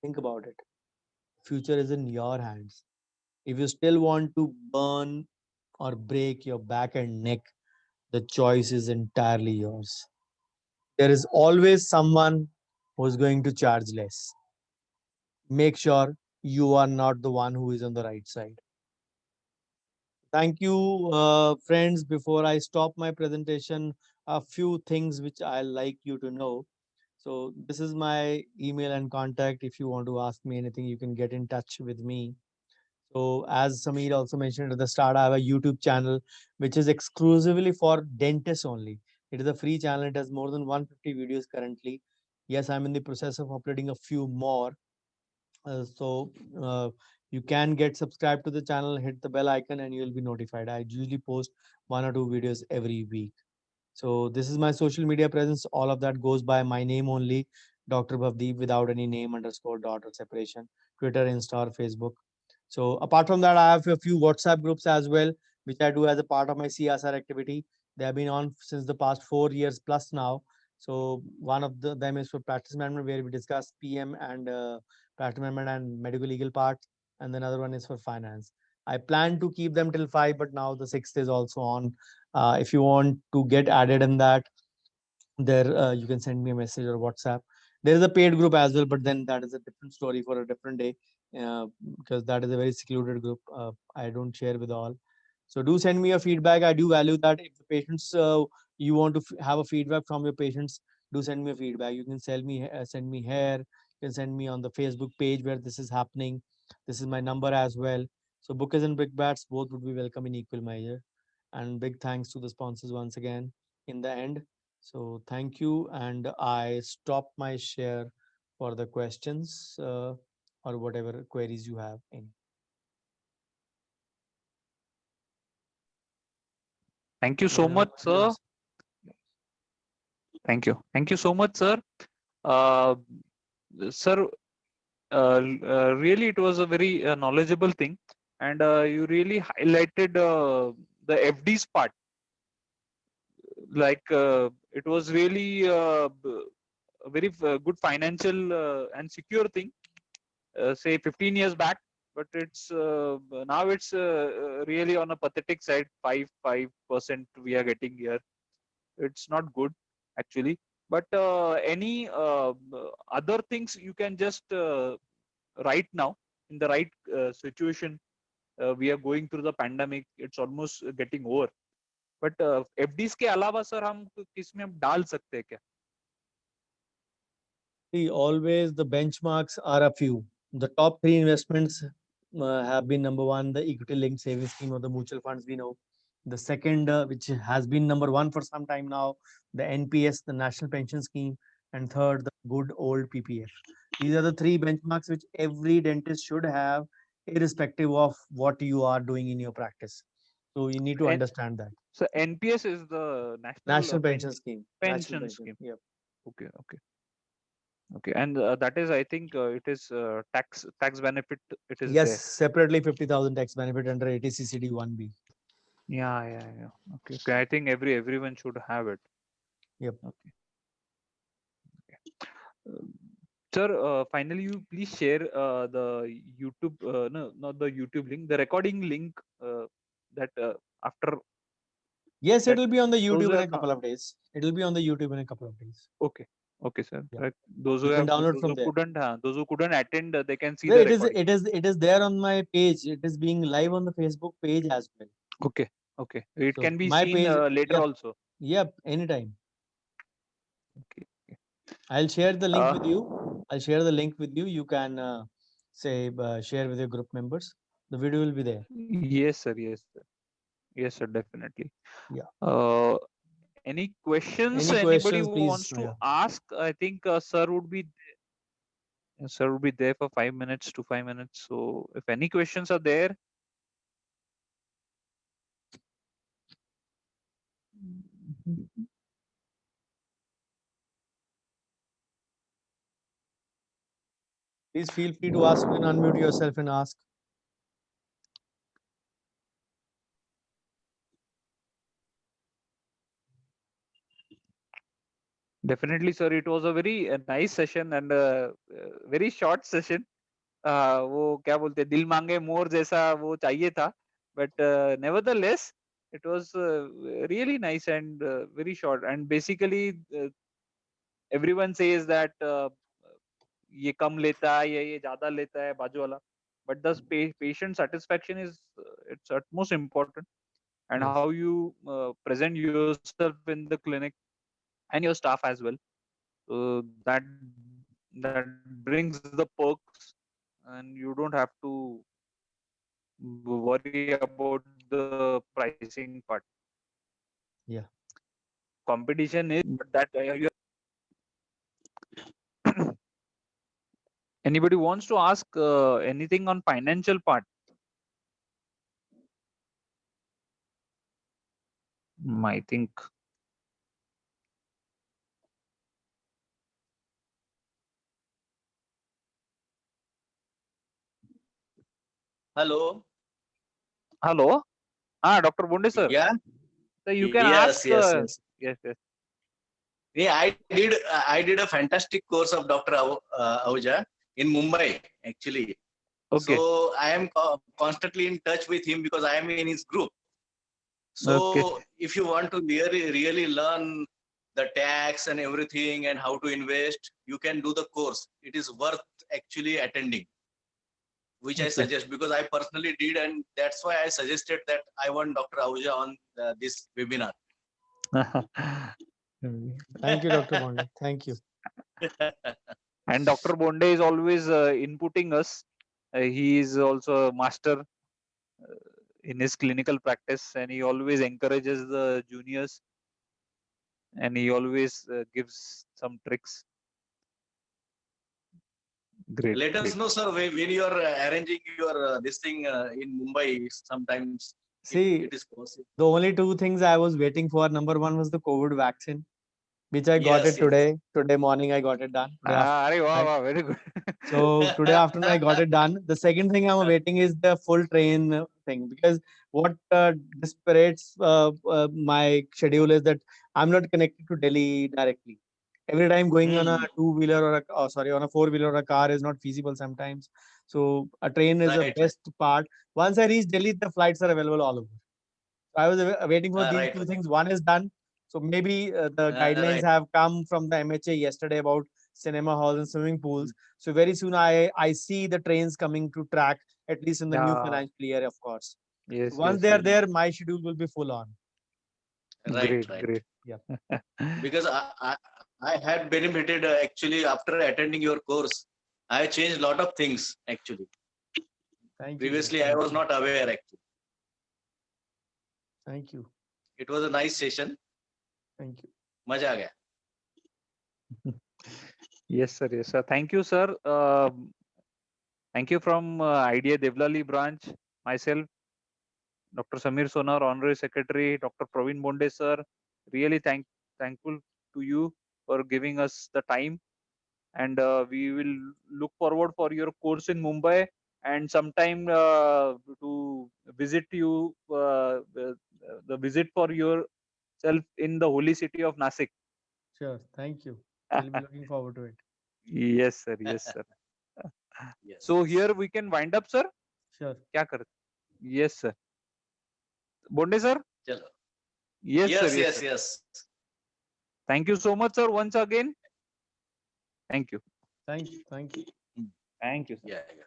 Think about it. Future is in your hands. If you still want to burn or break your back and neck, the choice is entirely yours. There is always someone who is going to charge less. Make sure you are not the one who is on the right side. Thank you, friends. Before I stop my presentation, a few things which I like you to know. So this is my email and contact. If you want to ask me anything, you can get in touch with me. So as Sameer also mentioned at the start, I have a YouTube channel which is exclusively for dentists only. It is a free channel. It has more than 150 videos currently. Yes, I'm in the process of uploading a few more. So you can get subscribed to the channel, hit the bell icon, and you'll be notified. I usually post 1 or 2 videos every week. So this is my social media presence. All of that goes by my name only, Dr. Bhavdeep, without any name underscore dot or separation. Twitter, Insta, or Facebook. So apart from that, I have a few WhatsApp groups as well, which I do as a part of my CSR activity. They have been on since the past 4 years plus now. So one of them is for practice management, where we discuss PM and practice management and medical legal parts, and another one is for finance. I plan to keep them till 5, but now the 6th is also on. If you want to get added in that, there you can send me a message or WhatsApp. There is a paid group as well, but then that is a different story for a different day. because that is a very secluded group. I don't share with all. So do send me your feedback. I do value that. If the patients, you want to have a feedback from your patients, do send me a feedback. You can send me here. You can send me on the Facebook page where this is happening. This is my number as well. So bookers and brickbats both would be welcome in equal measure. And big thanks to the sponsors once again in the end. So thank you, and I stop my share for the questions or whatever queries you have. Any. Thank you There so are no much, sir. questions. Thank you. Thank you so much, sir. Uh, sir, really, it was a very knowledgeable thing, and you really highlighted the FD's part. Like it was really a very good financial and secure thing. Say 15 years back, but it's now it's really on a pathetic side. 5% we are getting here. It's not good actually. But any other things you can just right now in the right situation. We are going through the pandemic. It's almost getting over. But FDs के अलावा sir हम किसमें हम डाल सकते हैं क्या? See, always the benchmarks are a few. The top three investments have been number one, the equity linked savings scheme or the mutual funds we know. The second, which has been number one for some time now, the NPS, the National Pension Scheme, and third, the good old PPF. These are the three benchmarks which every dentist should have, irrespective of what you are doing in your practice. So you need to And understand that. so NPS is the National National Pension Scheme. National Pension Pension. Scheme. Yep. Okay, okay, okay. And that is, I think, it is tax benefit. It is Yes, there. separately 50,000 tax benefit under 80CCD 1B. Yeah, yeah, yeah. Okay, okay. I think everyone should have it. Yep. Okay. Um, Sir, finally, you please share the YouTube, no, not the YouTube link, the recording link that after Yes, that it'll be on the those YouTube who in have a couple of days. It'll be on the YouTube in a couple of days. okay, okay, sir. Yeah. Like those who You can have download from there. those who couldn't attend, they can see Yeah, the it is recording. it is there on my page. It is being live on the Facebook page as well. Okay, okay. It So can be my seen page, later yep, also. yep, anytime. Okay, okay. I'll share the link with you. I'll share the link with you. You can say share with your group members. The video will be there. Yes, sir. Yes, sir. Yes, sir. Definitely. Yeah. Any questions Any anybody questions, who please? wants to Yeah. ask? I think sir would be there for 5 minutes to 5 minutes. So if any questions are there. Please feel free to ask. You can unmute yourself and ask. Definitely, sir. It was a very nice session and very short session. वो क्या बोलते हैं, दिल मांगे मोर जैसा वो चाहिए था, but nevertheless it was really nice and very short. And basically everyone says that ये कम लेता है या ये ज्यादा लेता है बाजू वाला, but the patient satisfaction is it's utmost important, and Yes. how you present yourself in the clinic and your staff as well. That brings the perks, and you don't have to worry about the pricing part. Yeah. Competition is, but that anybody wants to ask anything on financial part? I think Hello. hello. Dr. Bonde sir. Yeah. So you can Yes. ask. Yes. Yes. Yes, yes. Yeah, I did a fantastic course of Dr. Ahuja in Mumbai actually. Okay. So I am constantly in touch with him because I am in his group. So Okay. if you want to really learn the tax and everything and how to invest, you can do the course. It is worth actually attending. which I Okay. suggest because I personally did, and that's why I suggested that I want Dr. Ahuja on this webinar. Thank you, Dr. Bonde. Thank you. And Dr. Bonde is always inputting us. He is also a master in his clinical practice, and he always encourages the juniors, and he always gives some tricks. Great. Let us great. know, sir, when you are arranging your this thing in Mumbai. Sometimes See, it is possible. the only two things I was waiting for, number one was the COVID vaccine, which I got Yes, it yes. today. Today morning I got it done. Today afternoon. Wow, I- wow, very good. So today afternoon I got it done. The second thing I'm waiting is the full train thing, because what disparates my schedule is that I'm not connected to Delhi directly. Every time going on a two-wheeler or on a four-wheeler or a car is not feasible sometimes. So a train is the Right, right. best part. Once I reach Delhi, the flights are available all over. So I was waiting for these Right, two right. things. One is done. So maybe the guidelines Right. have come from the MHA yesterday about cinema halls and swimming pools. So very soon I see the trains coming to track, at least in the new Yeah. financial year, of course. Yes, Once yes, they are yes. there, my schedule will be full on. Right, Great, right. great. Yeah. Because I had benefited actually after attending your course. I changed a lot of things actually. Thank you. sir. Previously, I Thank was you. not aware actually. Thank you. It was a nice session. Thank you. मजा आ गया. Yes, sir. Yes, sir. Thank you, sir. Thank you from IDA Devlali branch. Myself, Dr. Samir Sonar, Honorary Secretary, Dr. Praveen Bonde, sir. Really thankful to you for giving us the time, and we will look forward for your course in Mumbai, and sometime to visit you, the visit for yourself in the holy city of Nasik. Sure. Thank you. We'll be looking forward to it. Yes, sir. Yes, sir. Yes. So here we can wind up, sir. Sure. क्या करते? Yes, sir. Bonde, sir. चलो. Yes, sir. Yes, Yes, yes, sir. yes. Thank you so much, sir. Once again. Thank you. Thank you. Thank you. Thank you, sir. Yeah, yeah.